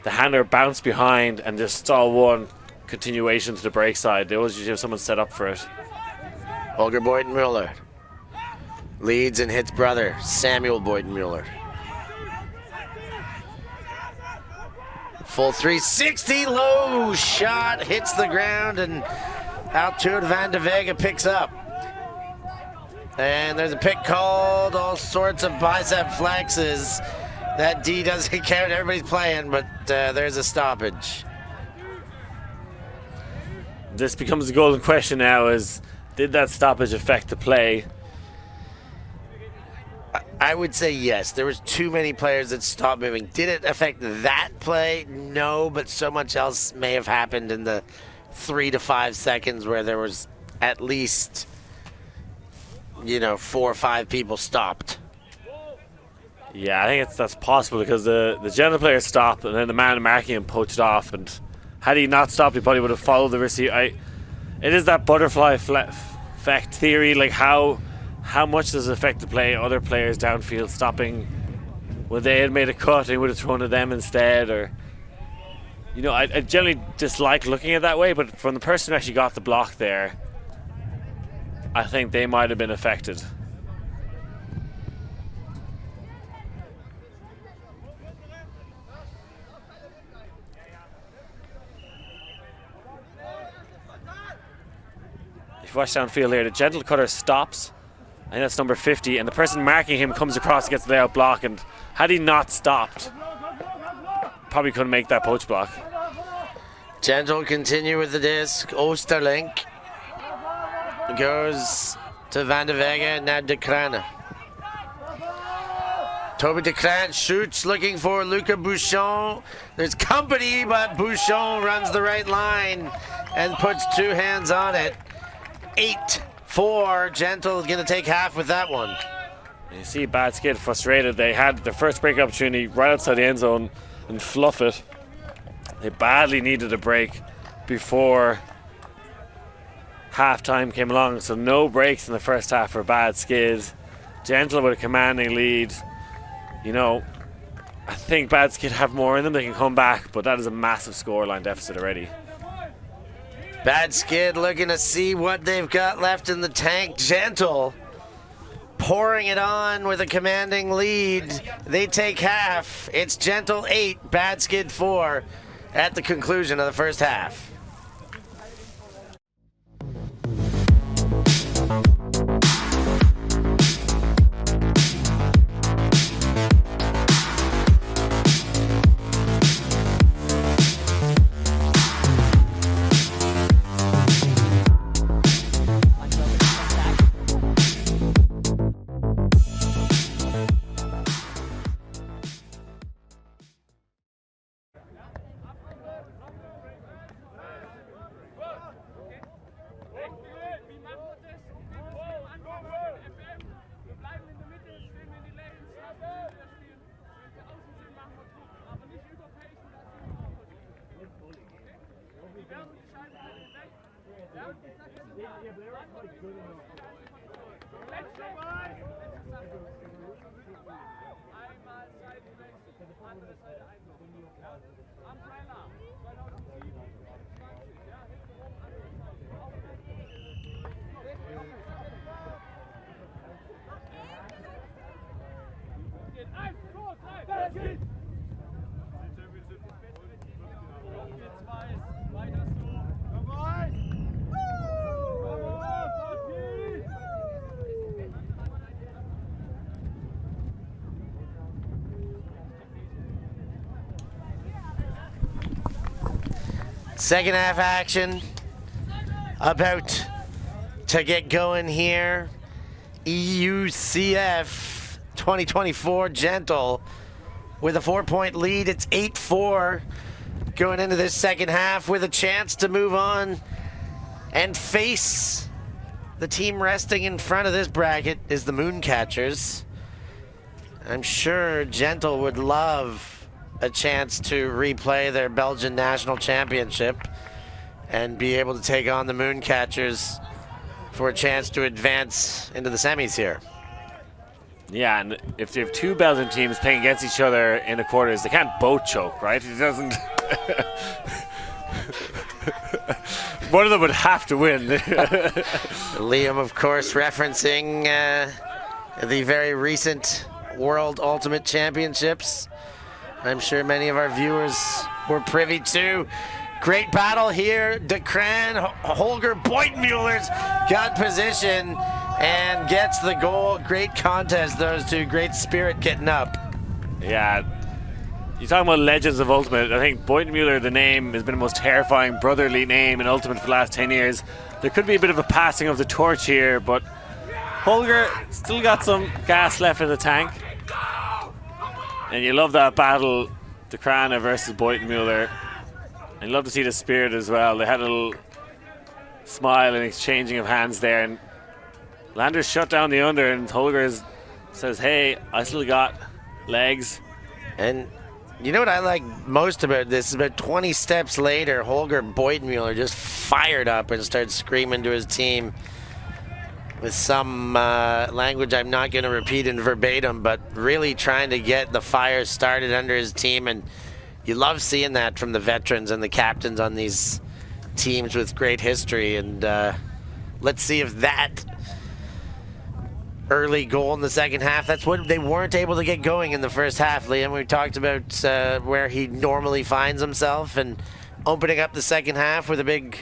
the handler bounce behind and just stall one continuation to the break side. They always usually have someone set up for it. Holger Boydenmuller leads and hits brother Samuel Boydenmuller. Full 360, low shot, hits the ground, and Altude van de Vega picks up. And there's a pick called, all sorts of bicep flexes. That D doesn't count, everybody's playing, but there's a stoppage. This becomes the golden question now, is did that stoppage affect the play? I would say yes. There was too many players that stopped moving. Did it affect that play? No, but so much else may have happened in the 3 to 5 seconds where there was at least, 4 or 5 people stopped. Yeah, I think that's possible because the general player stopped and then the man marking him poached off, and had he not stopped, he probably would have followed the receiver. It is that butterfly effect theory, like how much does it affect the play? Other players downfield stopping when they had made a cut, he would have thrown to them instead, or I generally dislike looking at it that way, but from the person who actually got the block there, I think they might have been affected. If you watch downfield here, the gentle cutter stops. I think that's number 50, and the person marking him comes across, gets the layout block, and had he not stopped, probably couldn't make that poach block. Gentle continue with the disc. Oosterlink goes to Van de Vega and now De Crane. Toby De Crane shoots, looking for Luca Bouchon. There's company, but Bouchon runs the right line and puts 2 hands on it. 8-4. Gentle is going to take half with that one. You see Bad Skid frustrated. They had their first break opportunity right outside the end zone and fluff it. They badly needed a break before halftime came along, so no breaks in the first half for Bad Skid. Gentle with a commanding lead. I think Bad Skid have more in them. They can come back, but that is a massive scoreline deficit already. Bad Skid looking to see what they've got left in the tank. Gentle pouring it on with a commanding lead. They take half. It's Gentle 8, Bad Skid 4 at the conclusion of the first half. Second half action about to get going here. EUCF 2024 Gentle with a 4-point lead. It's 8-4 going into this second half with a chance to move on and face the team resting in front of this bracket is the Mooncatchers. I'm sure Gentle would love a chance to replay their Belgian national championship and be able to take on the Mooncatchers for a chance to advance into the semis here. Yeah, and if you have two Belgian teams playing against each other in the quarters, they can't both choke, right? It doesn't. One of them would have to win. Liam, of course, referencing the very recent World Ultimate Championships. I'm sure many of our viewers were privy to. Great battle here. DeCran, Holger Boitmuller's got position and gets the goal. Great contest, those two. Great spirit getting up. Yeah. You're talking about legends of Ultimate. I think Boitmuller, the name, has been the most terrifying brotherly name in Ultimate for the last 10 years. There could be a bit of a passing of the torch here, but Holger still got some gas left in the tank. And you love that battle, DeCrana versus Boitmuller. And you love to see the spirit as well. They had a little smile and exchanging of hands there. And Landers shut down the under, and Holger says, hey, I still got legs. And you know what I like most about this is about 20 steps later, Holger Boitmuller just fired up and started screaming to his team with some language I'm not going to repeat in verbatim, but really trying to get the fire started under his team. And you love seeing that from the veterans and the captains on these teams with great history. And let's see if that early goal in the second half, that's what they weren't able to get going in the first half, Liam. We talked about where he normally finds himself, and opening up the second half with a big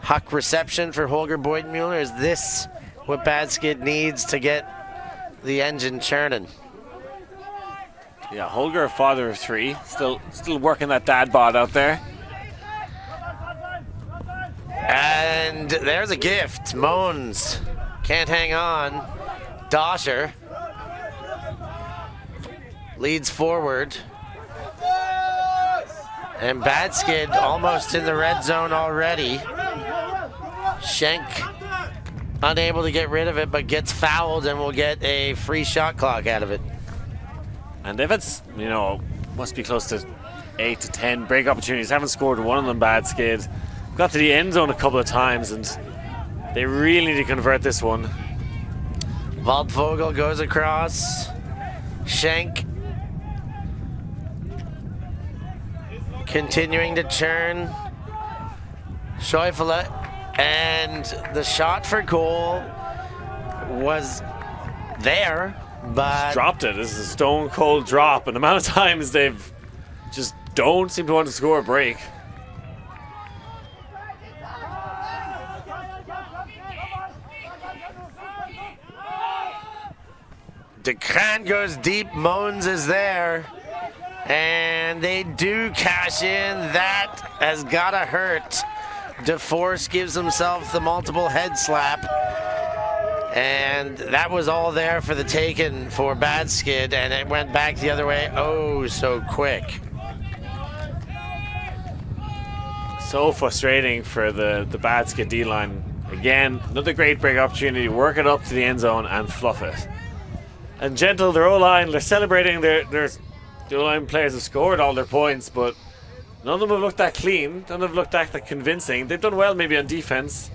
huck reception for Holger Boitmuller. Is this what Bad Skid needs to get the engine churning? Yeah, Holger, a father of three, still working that dad bod out there. And there's a gift. Moans can't hang on. Dosher leads forward. And Bad Skid almost in the red zone already. Schenk unable to get rid of it, but gets fouled and will get a free shot clock out of it. And they've had, must be close to 8 to 10 break opportunities. Haven't scored one of them, Bad Skid. Got to the end zone a couple of times, and they really need to convert this one. Waldvogel goes across. Schenk continuing to churn. Scheufele, and the shot for goal was there, but Dropped it. This is a stone cold drop, and the amount of times they've just don't seem to want to score a break. DeCran goes deep, Moans is there, and they do cash in. That has gotta hurt. DeForce gives himself the multiple head slap, and that was all there for the taken for Bad Skid, and it went back the other way oh so quick. So frustrating for the Bad Skid D-line. Again, another great break opportunity. Work it up to the end zone and fluff it. And Gentle, their O-line, they're celebrating the O-line players have scored all their points, but none of them have looked that clean. None of them have looked that convincing. They've done well maybe on defense.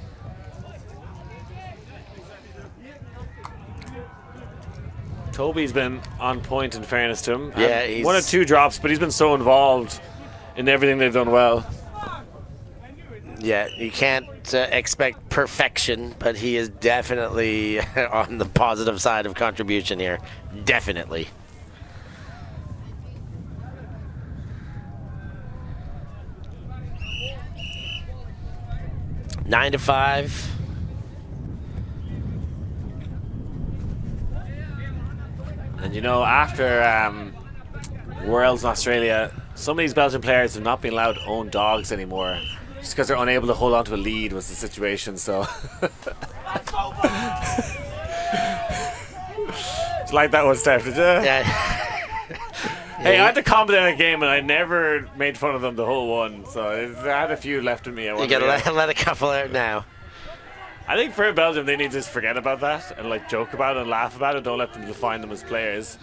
Toby's been on point in fairness to him. Yeah, he's 1 or 2 drops, but he's been so involved in everything they've done well. Yeah, you can't expect perfection, but he is definitely on the positive side of contribution here. Definitely. Nine to 5. And you know, after Worlds in Australia, some of these Belgian players have not been allowed to own dogs anymore. Just because they're unable to hold on to a lead was the situation, so. Did you like that one, Steph, did you? Yeah. Hey, I had to comment on a game and I never made fun of them the whole one, so I had a few left in me. You gotta let a couple out now. I think for Belgium, they need to just forget about that and like joke about it and laugh about it. Don't let them define them as players.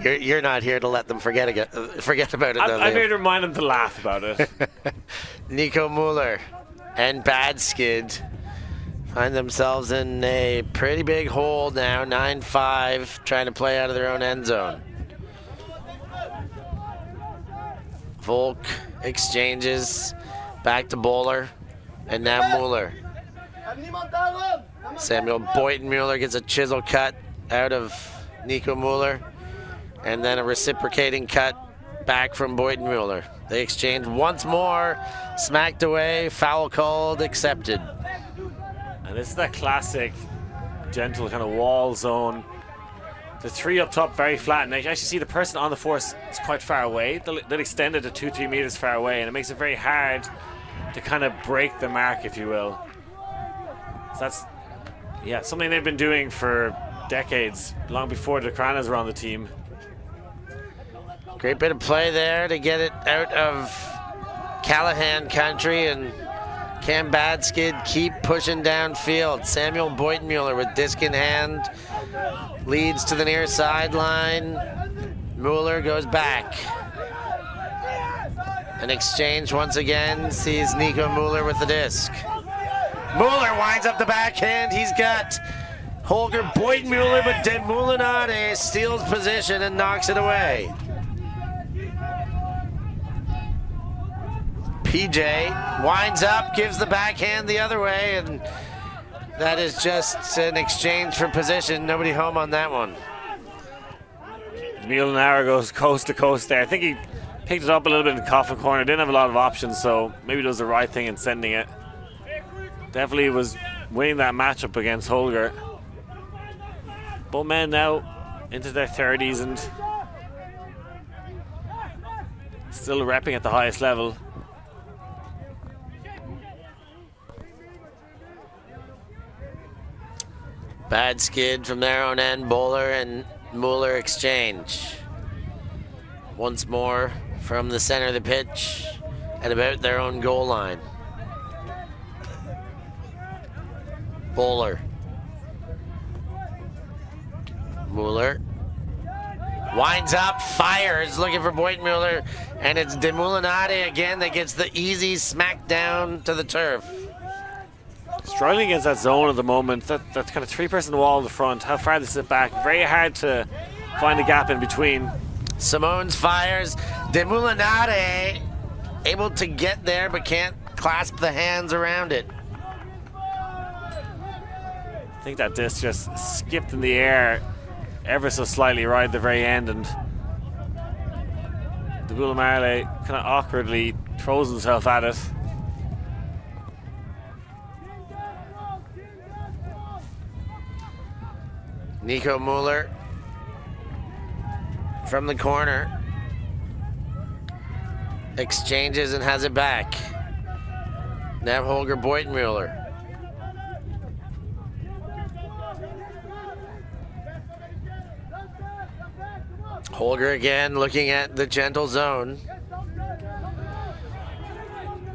You're not here to let them forget about it. I'm here to remind them to laugh about it. Nico Mueller and Bad Skid find themselves in a pretty big hole now, 9-5, trying to play out of their own end zone. Volk exchanges back to Bowler, and now Mueller. Samuel Boyton-Mueller gets a chisel cut out of Nico Mueller, and then a reciprocating cut back from Boyton-Mueller. They exchange once more, smacked away, foul called, accepted. And this is that classic Gentle kind of wall zone. The 3 up top, very flat, and I actually see the person on the force is quite far away. They'll extend it to 2-3 meters far away, and it makes it very hard to kind of break the mark, if you will. So that's, yeah, something they've been doing for decades, long before the Kranas were on the team. Great bit of play there to get it out of Callahan country, and can Bad Skid keep pushing downfield. Samuel Boyton-Mueller with disc in hand leads to the near sideline. Mueller goes back. An exchange once again sees Nico Mueller with the disc. Mueller winds up the backhand. He's got Holger Boyton-Mueller, but De Moulinade steals position and knocks it away. PJ winds up, gives the backhand the other way, and that is just an exchange for position. Nobody home on that one. Moulinade goes coast to coast there. I think he picked it up a little bit in the coffin corner. Didn't have a lot of options, so maybe does the right thing in sending it. Definitely was winning that matchup against Holger. Both men now into their 30s and still repping at the highest level. Bad Skid from their own end. Bowler and Mueller exchange. Once more from the center of the pitch at about their own goal line. Bowler. Mueller. Winds up, fires, looking for Boyton-Mueller, and it's De Moulinade again that gets the easy smack down to the turf. Struggling against that zone at the moment. That kind of 3-person wall in the front. How far they sit back. Very hard to find a gap in between. Simone's fires. De Moulinade able to get there but can't clasp the hands around it. I think that disc just skipped in the air ever so slightly right at the very end, and the Bula Marley kind of awkwardly throws himself at it. Nico Mueller from the corner exchanges and has it back. Now Holger Beutenmuller. Holger again looking at the gentle zone.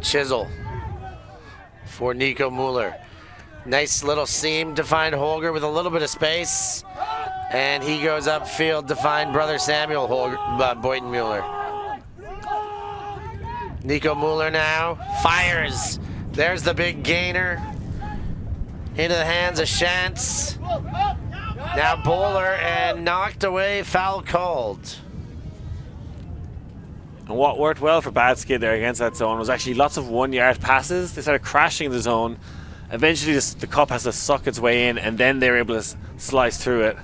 Chisel for Nico Mueller. Nice little seam to find Holger with a little bit of space. And he goes upfield to find brother Samuel Beutenmuller. Nico Mueller now fires. There's the big gainer. Into the hands of Shantz. Now Bowler and knocked away, foul called. And what worked well for Bad Skid there against that zone was actually lots of 1 yard passes. They started crashing the zone. Eventually the cup has to suck its way in, and then they're able to slice through it.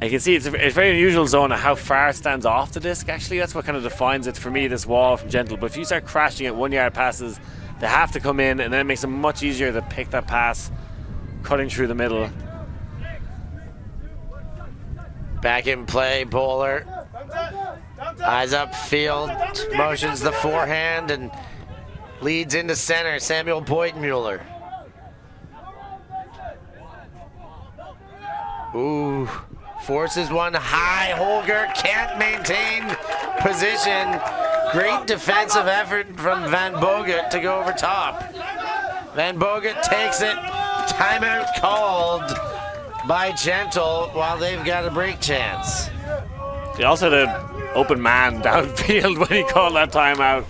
And you can see it's a very unusual zone of how far it stands off the disc. Actually, that's what kind of defines it for me, this wall from Gentle. But if you start crashing at 1 yard passes, they have to come in, and then it makes it much easier to pick that pass, cutting through the middle. Back in play, Bowler. Eyes up field, motions the forehand and leads into center, Samuel Beutenmuller. Ooh, forces one high. Holger can't maintain position. Great defensive effort from Van Bogut to go over top. Van Bogut takes it. Timeout called by Gentle while they've got a break chance. He also had an open man downfield when he called that timeout.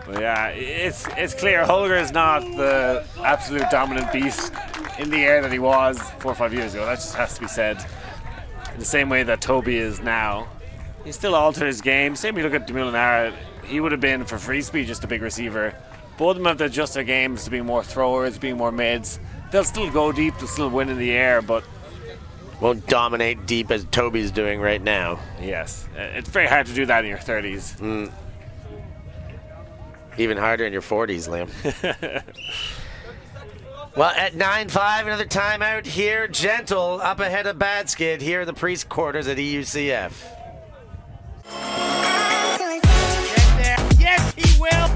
But yeah, it's clear Holger is not the absolute dominant beast in the air that he was 4 or 5 years ago. That just has to be said. In the same way that Toby is now. He still altered his game. Same if you look at Demulinara, he would have been for free speed just a big receiver. Both of them have to adjust their games to being more throwers, being more mids. They'll still go deep, they'll still win in the air, but won't dominate deep as Toby's doing right now. Yes, it's very hard to do that in your 30s. Even harder in your 40s, Liam. Well, at 9-5, another timeout here. Gentle up ahead of Bad Skid here in the Priest quarters at EUCF. Get there. Yes, he will.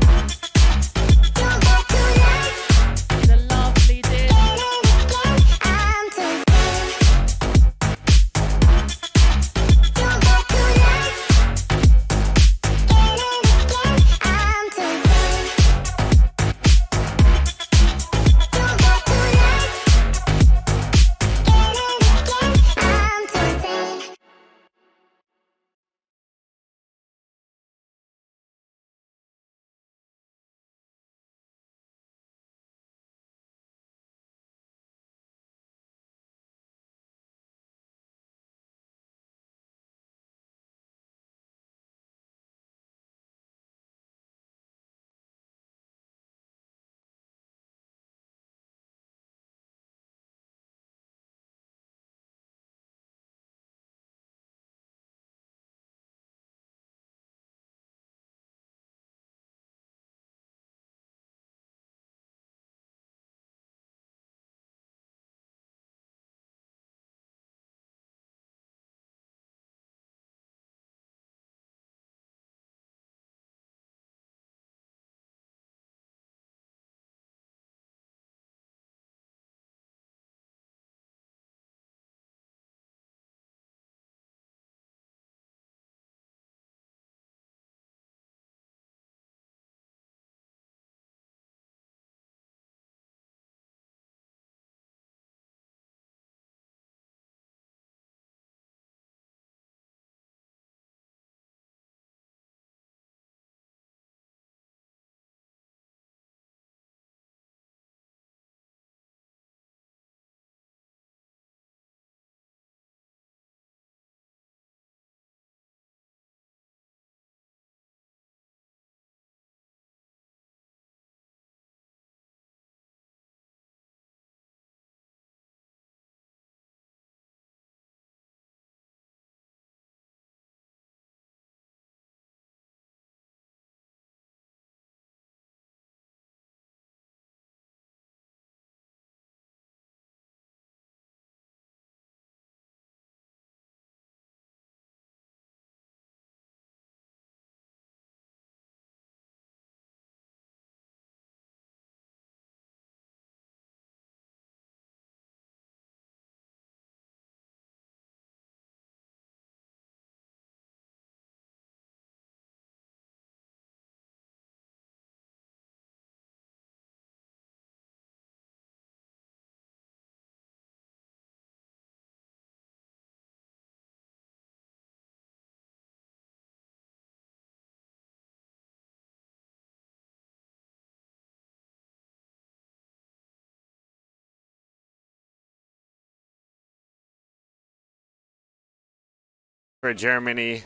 for Germany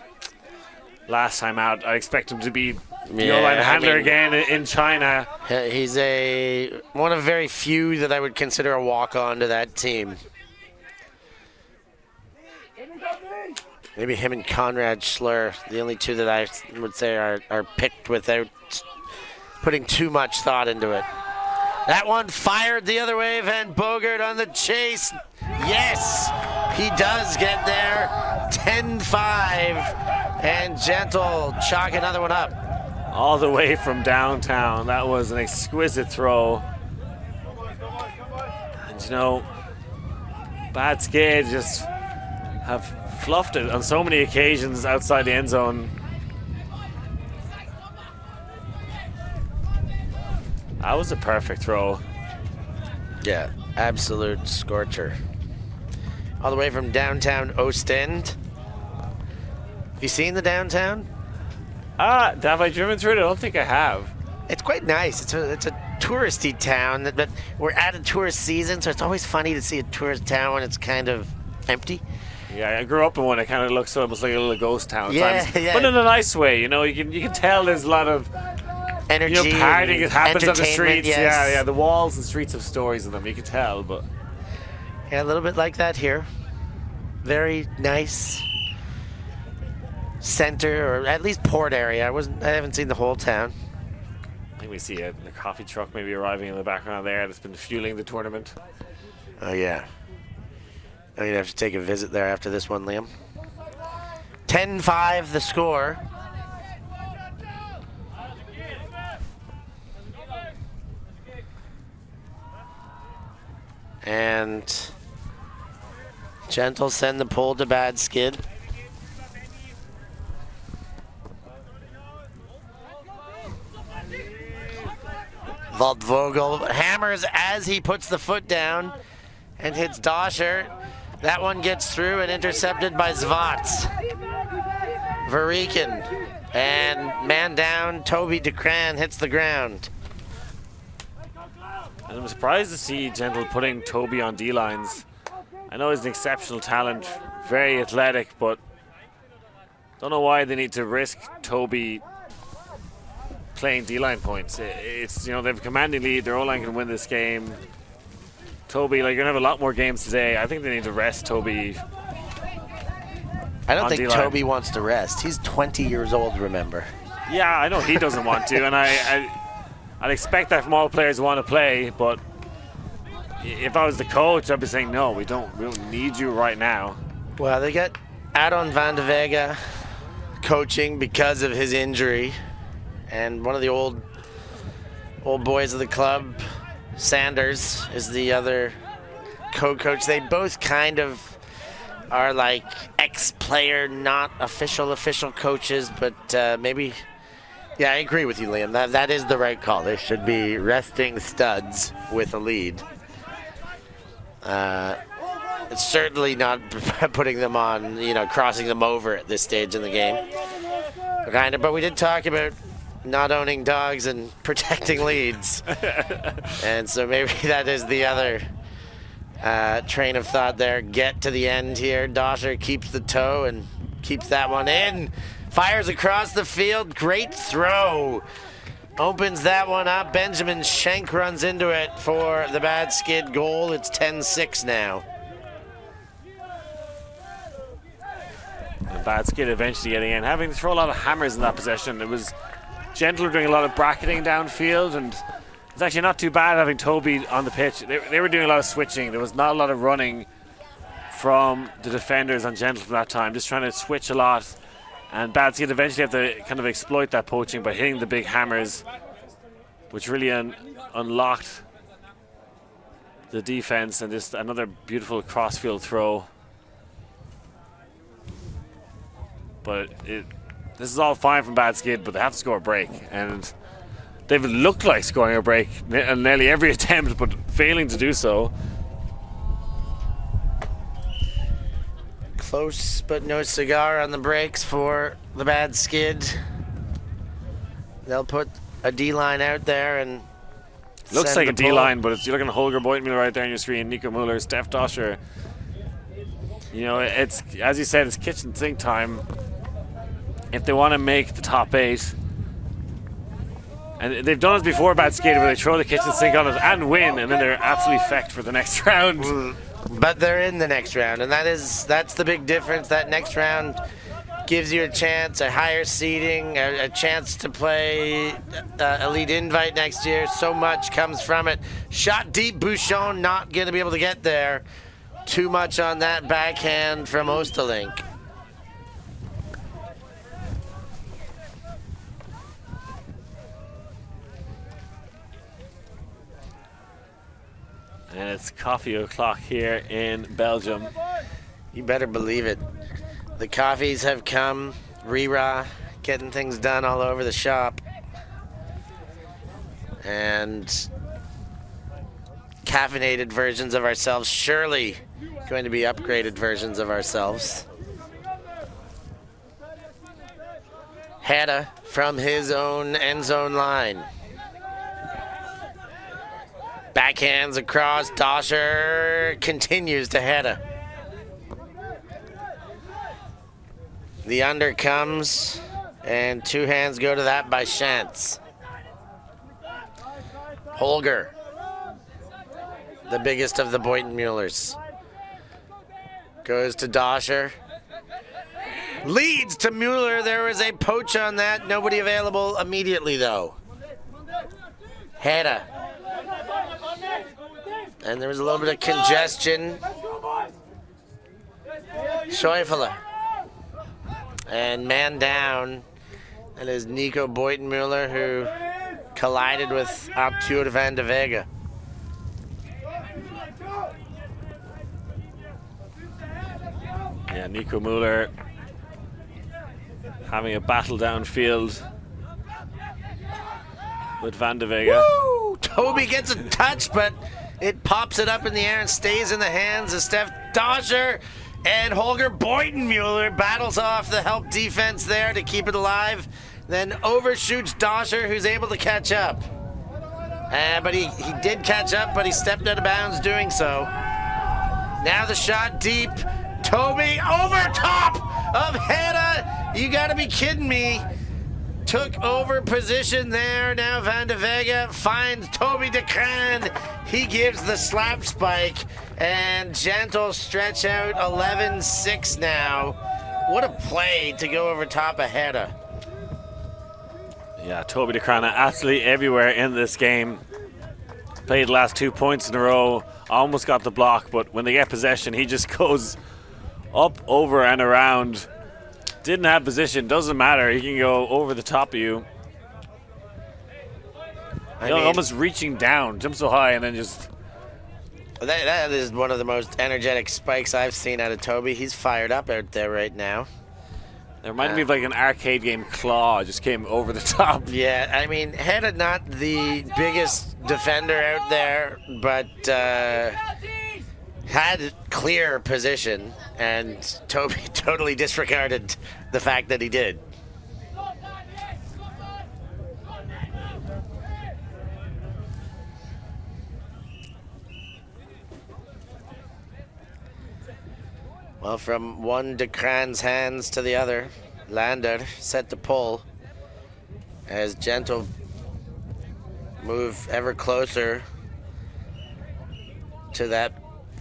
last time out. I expect him to be the O-line handler again in China. He's one of very few that I would consider a walk-on to that team. Maybe him and Conrad Schlur, the only two that I would say are picked without putting too much thought into it. That one fired the other way. Van Bogert on the chase. Yes, he does get there. 10-5, and Gentle chalk another one up. All the way from downtown. That was an exquisite throw. And you know, Bad Skid just have fluffed it on so many occasions outside the end zone. That was a perfect throw. Yeah, absolute scorcher. All the way from downtown Oostende. Have you seen the downtown? Have I driven through it? I don't think I have. It's quite nice. It's a touristy town, but we're at a tourist season, so it's always funny to see a tourist town when it's kind of empty. Yeah, I grew up in one. It kind of looks almost like a little ghost town. Yeah, times. yeah. But in a nice way, you know. You can tell there's a lot of Energy, partying. It happens on the streets. yes. Yeah. The walls and streets have stories in them. You can tell, but yeah, a little bit like that here. Very nice center, or at least port area. I haven't seen the whole town. I think we see a coffee truck maybe arriving in the background there that's been fueling the tournament. Oh yeah. I'm gonna have to take a visit there after this one, Liam. 10-5 the score. And Gentle send the pull to Bad Skid. Vogel hammers as he puts the foot down and hits Dosher. That one gets through and intercepted by Zvats. Varikin and man down, Toby DeCran hits the ground. And I'm surprised to see Gentle putting Toby on D-lines. I know he's an exceptional talent, very athletic, but don't know why they need to risk Toby playing D-line points. It's, you know, they have a commanding lead. Their O-line can win this game. Toby, like, you're gonna have a lot more games today. I think they need to rest Toby. I don't think D-line. Toby wants to rest. He's 20 years old, remember. Yeah, I know he doesn't want to, and I'd expect that from all players who want to play, but if I was the coach, I'd be saying, no, we don't need you right now. Well, they got Adon van de Vega coaching because of his injury, and one of the old boys of the club, Sanders, is the other co-coach. They both kind of are like ex-player, not official coaches, but maybe. Yeah, I agree with you, Liam. That is the right call. They should be resting studs with a lead. It's certainly not putting them on, crossing them over at this stage in the game. Kind of, but we did talk about not owning dogs and protecting leads. And so maybe that is the other train of thought there. Get to the end here. Dosher keeps the toe and keeps that one in. Fires across the field. Great throw. Opens that one up. Benjamin Schenk runs into it for the Bad Skid goal. It's 10-6 now. And Bad Skid eventually getting in. Having to throw a lot of hammers in that possession. It was Gentle doing a lot of bracketing downfield, and it's actually not too bad having Toby on the pitch. They were doing a lot of switching. There was not a lot of running from the defenders on Gentle from that time. Just trying to switch a lot. And Bad Skid eventually have to kind of exploit that poaching by hitting the big hammers, which really unlocked the defense. And just another beautiful crossfield throw. But this is all fine from Bad Skid, but they have to score a break. And they've looked like scoring a break in nearly every attempt, but failing to do so. Close, but no cigar on the brakes for the Bad Skid. They'll put a D-line out there and looks like a D-line, but you're looking at Holger Boitmuller right there on your screen, Nico Muller, Steph Dosher. You know, it's, as you said, it's kitchen sink time. If they want to make the top 8, and they've done it before, bad skating, where they throw the kitchen sink on it and win, and then they're absolutely fecked for the next round. But they're in the next round, and that's the big difference. That next round gives you a chance, a higher seeding, a chance to play Elite Invite next year. So much comes from it. Shot deep, Bouchon not going to be able to get there. Too much on that backhand from Oostende. And it's coffee o'clock here in Belgium. You better believe it. The coffees have come. Rira getting things done all over the shop. And caffeinated versions of ourselves, surely going to be upgraded versions of ourselves. Hedda from his own end zone line. Backhands across. Dosher continues to Hedda. The under comes, and 2 hands go to that by Shantz. Holger, the biggest of the Boynton Muellers, goes to Dosher. Leads to Mueller. There was a poach on that. Nobody available immediately, though. Hedda. And there was a little bit of congestion. Schäufele. And man down. That is Nico Boytenmuller, who collided with Arthur van de Vega. Yeah, Nico Muller having a battle downfield with Van de Vega. Woo! Toby gets a touch, but it pops it up in the air and stays in the hands of Steph Dosher. And Holger Boytenmuller battles off the help defense there to keep it alive. Then overshoots Dosher, who's able to catch up. But he did catch up, but he stepped out of bounds doing so. Now the shot deep. Toby over top of Hedda. You gotta be kidding me. Took over position there. Now Van de Vega finds Toby de Craan. He gives the slap spike. And gentle stretch out 11-6 now. What a play to go over top of Hedda. Yeah, Toby de Craan absolutely everywhere in this game. Played the last 2 points in a row. Almost got the block, but when they get possession, he just goes up, over, and around. Didn't have position, doesn't matter. He can go over the top of you. Almost reaching down, jumps so high, and then just... That is one of the most energetic spikes I've seen out of Toby. He's fired up out there right now. It reminded me of like an arcade game, Claw, just came over the top. Yeah, I mean, Hedda not the biggest defender out there, but had clear position, and Toby totally disregarded the fact that he did. Well, from one de Craan's hands to the other, Lander set to pull as Gentle move ever closer to that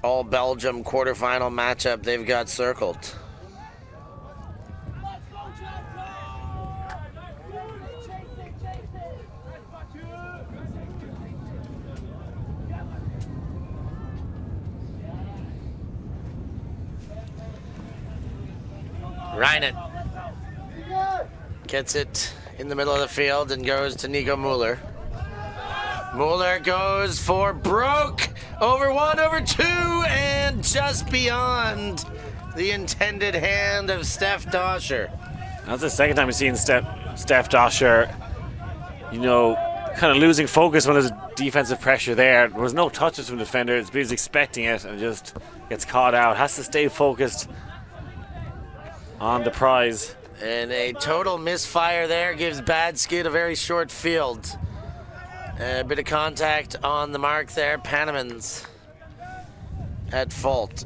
all-Belgium quarterfinal matchup they've got circled. Reinert gets it in the middle of the field and goes to Nico Mueller. Mueller goes for broke. Over 1, over 2, and just beyond the intended hand of Steph Dosher. That's the second time we've seen Steph Dosher, kind of losing focus when there's defensive pressure there. There was no touches from the defender, but he was expecting it and just gets caught out. Has to stay focused on the prize. And a total misfire there gives Bad Skid a very short field. A bit of contact on the mark there. Panamans at fault.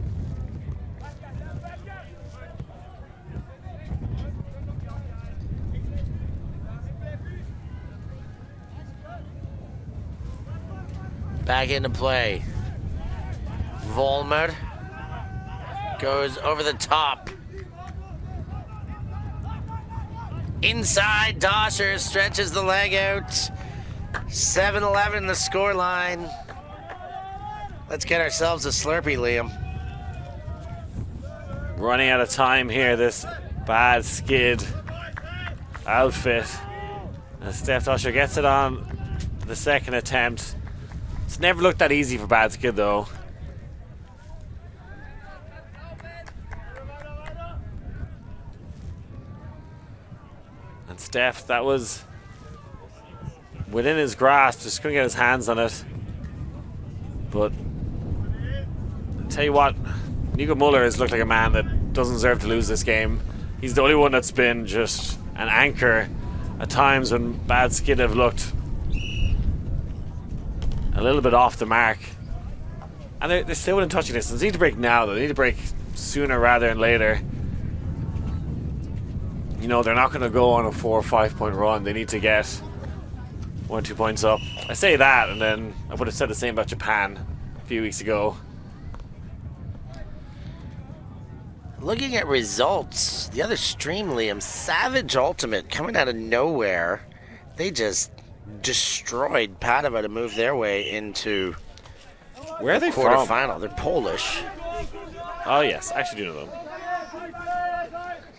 back into play. Volmer goes over the top. Inside, Dosher stretches the leg out. 7-11 the score line. Let's get ourselves a Slurpee, Liam. Running out of time here, this bad skid outfit. And Steph Dosher gets it on the second attempt. It's never looked that easy for bad skid though. And Steph, that was within his grasp, just couldn't get his hands on it. But I'll tell you what, Nico Muller has looked like a man that doesn't deserve to lose this game. He's the only one that's been just an anchor at times when bad skid have looked a little bit off the mark. And they're still within touching distance. They need to break now though. They need to break sooner rather than later. You know, they're not going to go on a 4 or 5 point run. They need to get 1 or 2 points up. I say that, and then I would have said the same about Japan a few weeks ago. Looking at results, the other stream, Liam, Savage Ultimate coming out of nowhere. They just destroyed Padova to move their way into Where are they from? quarterfinal. They're Polish. Oh yes, I actually do know them.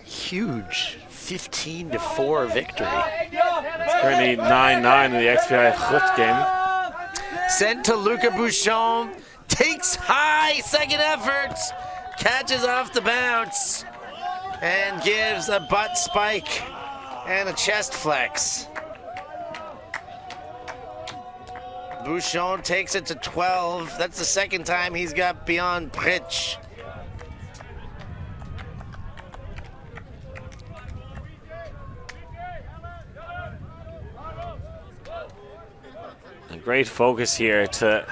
Huge 15-4 victory. It's currently 9-9 in the XPI Chut game. Sent to Luca Bouchon. Takes high, second effort. Catches off the bounce. And gives a butt spike and a chest flex. Bouchon takes it to 12. That's the second time he's got beyond Pritch. A great focus here to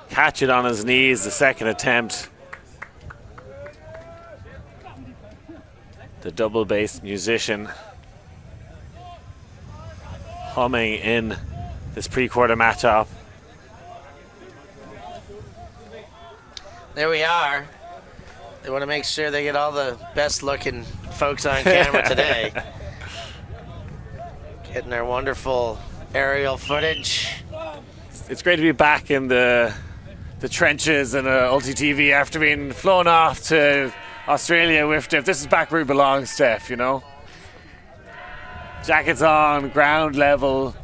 catch it on his knees, the second attempt. The double bass musician humming in this pre-quarter matchup. There we are. They want to make sure they get all the best looking folks on camera today. Getting their wonderful aerial footage. It's great to be back in the trenches and Ulti TV after being flown off to Australia with Steph. This is back where it belongs, Steph, you know? Jackets on, ground level.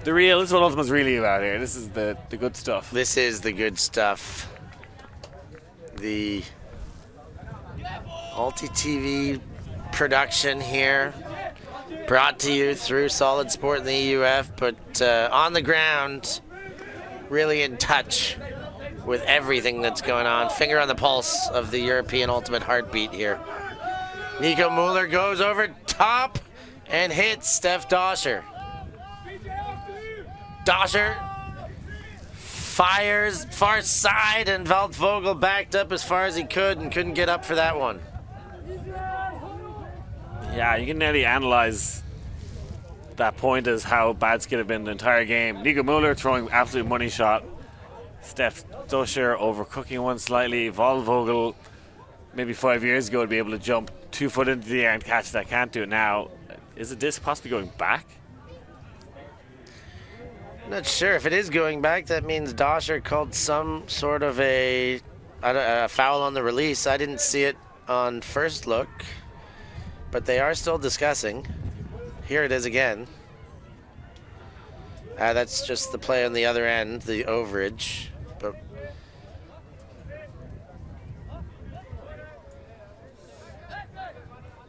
This is what Ultima's really about here. This is the good stuff. This is the good stuff. The Ulti TV production here, brought to you through Solid Sport and the EUF, but on the ground, really in touch with everything that's going on. Finger on the pulse of the European Ultimate heartbeat here. Nico Muller goes over top and hits Steph Dosher. Dosher fires far side, and Waldvogel backed up as far as he could and couldn't get up for that one. Yeah, you can nearly analyze that point as how bad skid have been the entire game. Nico Muller throwing absolute money shot. Steph Dosher overcooking one slightly. Waldvogel maybe 5 years ago would be able to jump 2 foot into the air and catch that. Can't do it now. Is the disc possibly going back? Not sure. If it is going back, that means Dosher called some sort of a foul on the release. I didn't see it on first look, but they are still discussing. Here it is again. That's just the play on the other end, the overage. But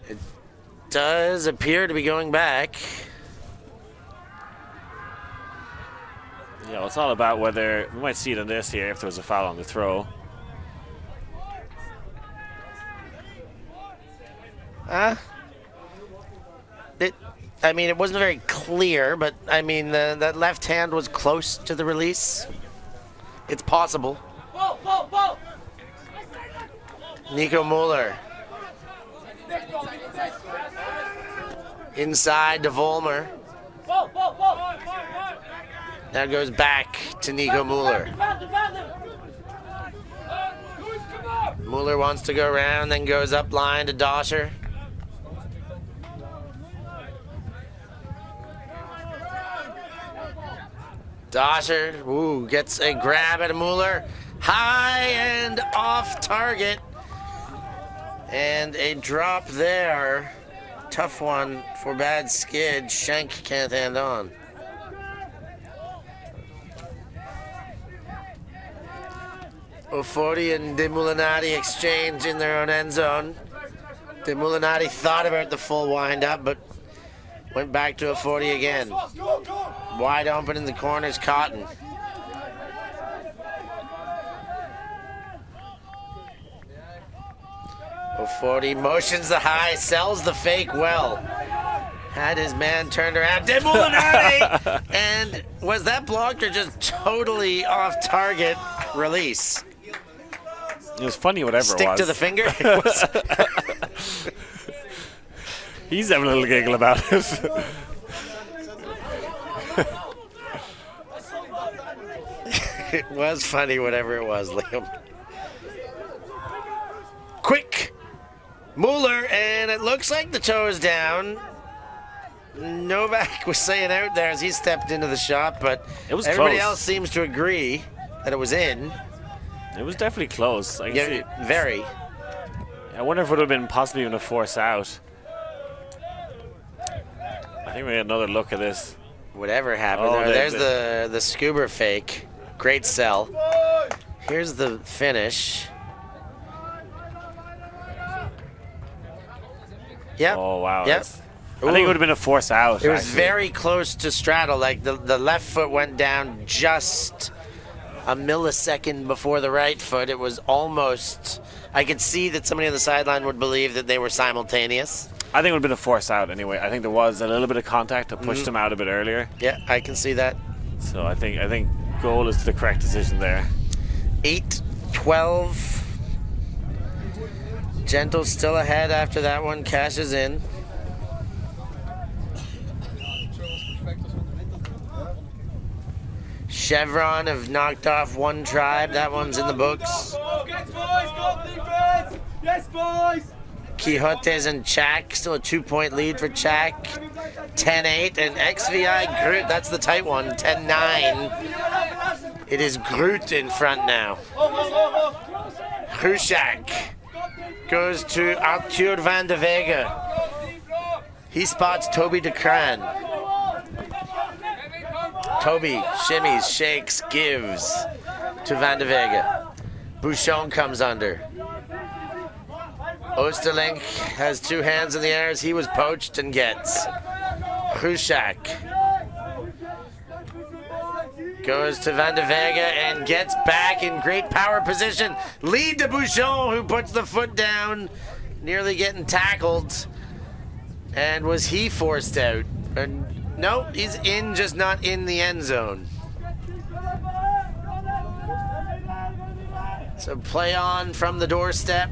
it does appear to be going back. Yeah, well, it's all about whether we might see it on this here if there was a foul on the throw. It wasn't very clear, but I mean, that left hand was close to the release. It's possible. Nico Muller. Inside to Volmer. Now goes back to Nico Mueller. Mueller wants to go around, then goes up line to Doscher. Doscher, ooh, gets a grab at Mueller. High and off target. And a drop there. Tough one for bad skid. Schenk can't hand on. O'Forty and De Mulinati exchange in their own end zone. De Mulinati thought about the full wind-up, but went back to O'Forty again. Wide open in the corners, Cotton. O'Forty motions the high, sells the fake well. Had his man turned around. De Mulinati! And was that blocked or just totally off target release? It was funny, whatever Stick it was. to the finger? He's having a little giggle about it. It was funny, whatever it was, Liam. Quick! Mueller, and it looks like the toe is down. Novak was saying out there as he stepped into the shot, but It was everybody close. else seems to agree that it was in. It was definitely close. I can see. Yeah, very. I wonder if it would have been possibly even a force out. I think we get another look at this. Whatever happened Oh, there. they- There's the scuba fake. Great sell. Here's the finish. Yep. Oh, wow. Yep. that's- I think it would have been a force out. It was actually. very close to straddle. Like the left foot went down just a millisecond before the right foot. It was almost. I could see that somebody on the sideline would believe that they were simultaneous. I think it would have been a force out anyway. I think there was a little bit of contact that pushed him out a bit earlier. Yeah, I can see that. So I think goal is the correct decision there. 8-12. Gentle still ahead after that one cashes in. Chevron have knocked off one tribe. That one's in the books. Go, get boys, go defense! Yes, boys! Quixotes and Chak, still a 2-point lead for Chak. 10-8, and XVI Groot, that's the tight one, 10-9. It is Groot in front now. Hrushak goes to Arthur van de Vega. He spots Toby DeCran. Toby shimmies, shakes, gives to Van de Vega. Bouchon comes under. Oosterlink has two hands in the air as he was poached and gets. Hrushak goes to Van de Vega and gets back in great power position. Lead to Bouchon, who puts the foot down, nearly getting tackled. And was he forced out? No, he's in, just not in the end zone. So play on from the doorstep.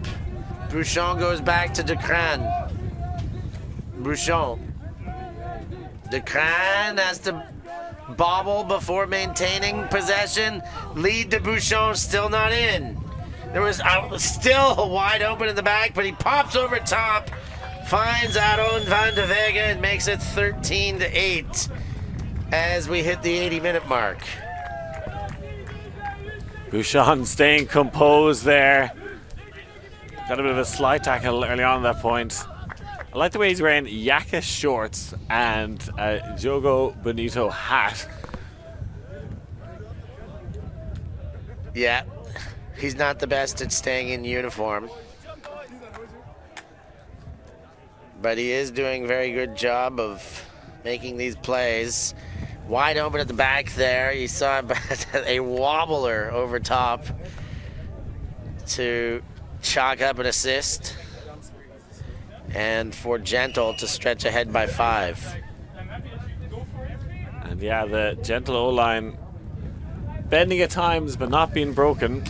Bouchon goes back to DeCran. Bouchon. DeCran has to bobble before maintaining possession. Lead to Bouchon, still not in. There was still wide open in the back, but he pops over top, finds Aaron Van de Vega, and makes it 13-8 as we hit the 80-minute mark. Bouchon staying composed there. Got a bit of a slide tackle early on at that point. I like the way he's wearing Yaka shorts and a Jogo Bonito hat. Yeah, he's not the best at staying in uniform, but he is doing a very good job of making these plays. Wide open at the back there. You saw a wobbler over top to chalk up an assist, and for Gentle to stretch ahead by 5. And yeah, the Gentle O-line bending at times but not being broken.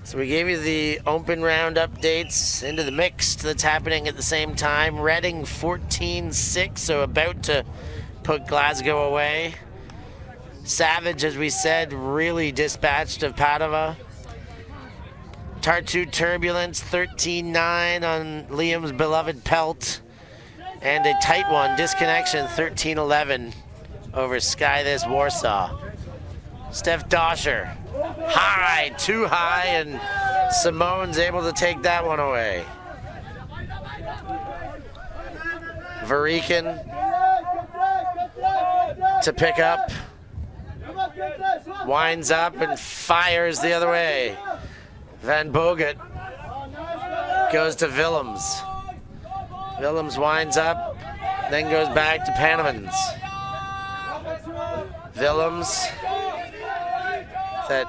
So we gave you the open round updates into the mixed that's happening at the same time. Reading 14-6, so about to put Glasgow away. Savage, as we said, really dispatched of Padova. Tartu Turbulence 13-9 on Liam's beloved Pelt. And a tight one, Disconnection 13-11 over Sky This Warsaw. Steph Doscher, high, too high, and Simone's able to take that one away. Varikin to pick up, winds up and fires the other way. Van Bogut goes to Willems. Willems winds up, then goes back to Panemans. Willems, that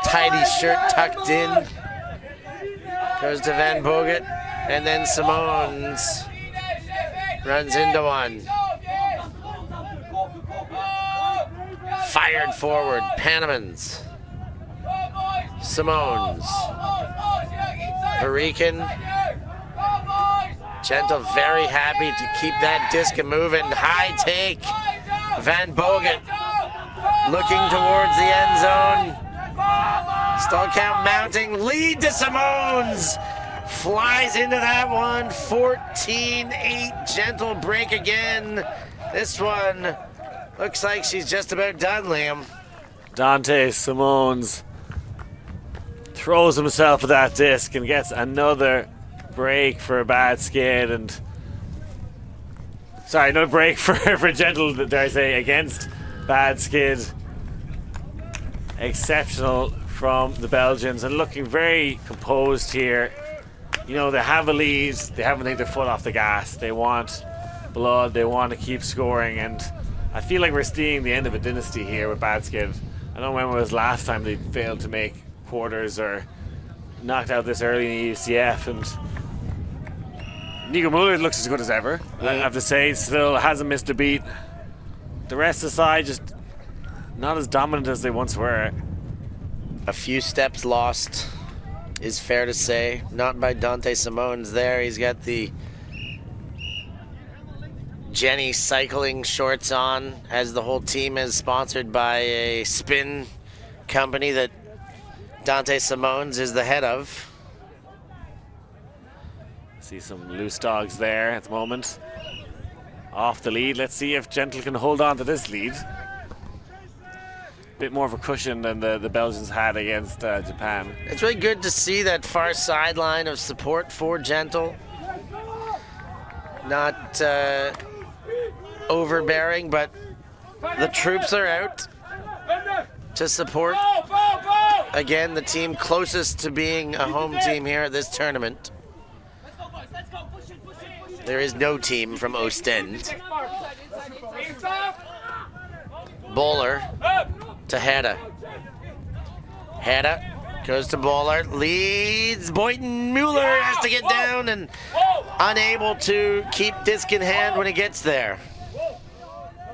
tidy shirt tucked in, goes to Van Bogut, and then Simone's runs into one. Fired forward, Panemans. Simone's. Varikin. Gentle very happy to keep that disc moving. High take. Van Bogut looking towards the end zone. Stall count mounting. Lead to Simone's. Flies into that one. 14-8. Gentle break again. This one looks like she's just about done, Liam. Dante Simone's throws himself at that disc and gets another break for a bad skid, and sorry, another break for Gentle, dare I say, against bad skid. Exceptional from the Belgians, and looking very composed here. You know, they have a lead, they haven't taken their foot off the gas. They want blood, they want to keep scoring, and I feel like we're seeing the end of a dynasty here with bad skid. I don't remember when it was last time they failed to make quarters or knocked out this early in the EUCF, and Nico Muller looks as good as ever. I have to say, still hasn't missed a beat. The rest of the side just not as dominant as they once were. A few steps lost is fair to say. Not by Dante Simone's there. He's got the Jenny cycling shorts on, as the whole team is sponsored by a spin company that Dante Simone's is the head of. See some loose dogs there at the moment. Off the lead. Let's see if Gentle can hold on to this lead. Bit more of a cushion than the Belgians had against Japan. It's really good to see that far sideline of support for Gentle. Not overbearing, but the troops are out to support, again, the team closest to being a home team here at this tournament. There is no team from Oostende. Bowler to Hedda. Hedda goes to Bowler, leads. Boynton Mueller has to get down and unable to keep disc in hand when he gets there.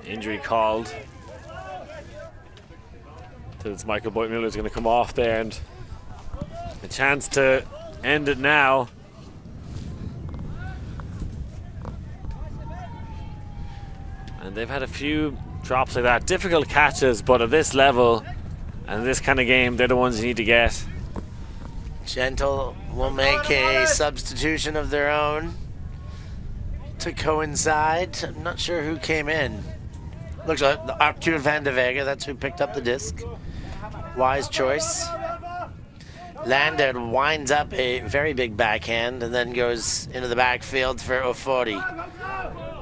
Injury called. So it's Michael Boynton Mueller is going to come off there, and a chance to end it now. And they've had a few drops like that. Difficult catches, but at this level and this kind of game, they're the ones you need to get. Gentle will make a substitution of their own to coincide. I'm not sure who came in. Looks like Arthur van de Vega, that's who picked up the disc. Wise choice. Landed winds up a very big backhand and then goes into the backfield for Ofori.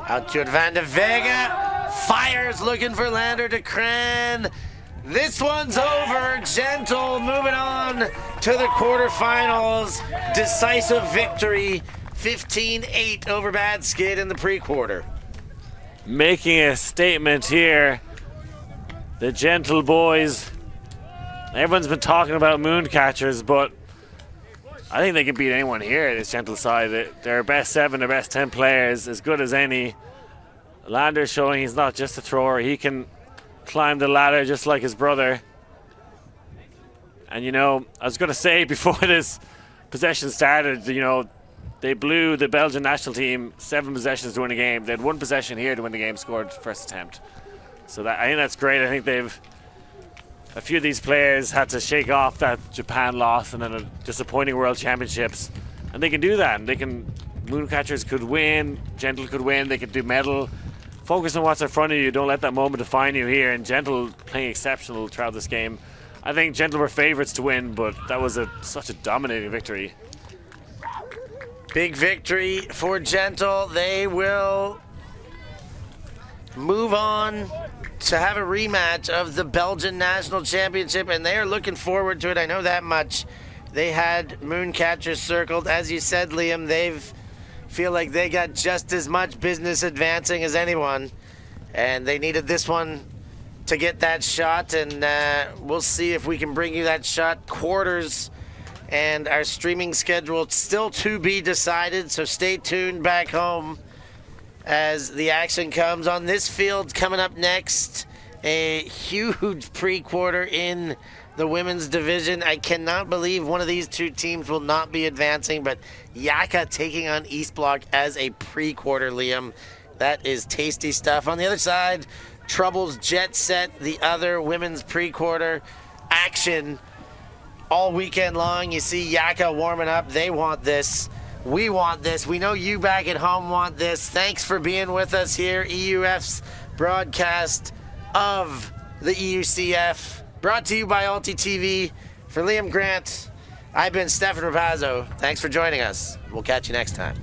Arthur van de Vega fires, looking for Lander to Cran. This one's over. Gentle moving on to the quarterfinals. Decisive victory, 15-8 over Bad Skid in the pre-quarter. Making a statement here, the Gentle boys. Everyone's been talking about Mooncatchers, but I think they can beat anyone here at this Gentle side. Their best 7, their best 10 players, as good as any. Lander's showing he's not just a thrower. He can climb the ladder just like his brother. And, you know, I was going to say before this possession started, you know, They blew the Belgian national team 7 possessions to win a game. They had 1 possession here to win the game, scored first attempt. So I think that's great. I think a few of these players had to shake off that Japan loss and then a disappointing World Championships. And they can do that. And Mooncatchers could win, Gentle could win, they could do medal. Focus on what's in front of you. Don't let that moment define you here. And Gentle playing exceptional throughout this game. I think Gentle were favourites to win, but that was such a dominating victory. Big victory for Gentle. They will move on to have a rematch of the Belgian National Championship, and they are looking forward to it. I know that much. They had Mooncatchers circled. As you said, Liam, they feel like they got just as much business advancing as anyone, and they needed this one to get that shot, and we'll see if we can bring you that shot. Quarters and our streaming schedule still to be decided, so stay tuned back home as the action comes on this field. Coming up next, a huge pre-quarter in the women's division. I cannot believe one of these two teams will not be advancing, but Yaka taking on East Block as a pre-quarter, Liam. That is tasty stuff. On the other side, Troubles Jet Set, the other women's pre-quarter action all weekend long. You see Yaka warming up. They want this. We want this. We know you back at home want this. Thanks for being with us here. EUF's broadcast of the EUCF, brought to you by Alti TV. For Liam Grant, I've been Stefan Rapazzo. Thanks for joining us. We'll catch you next time.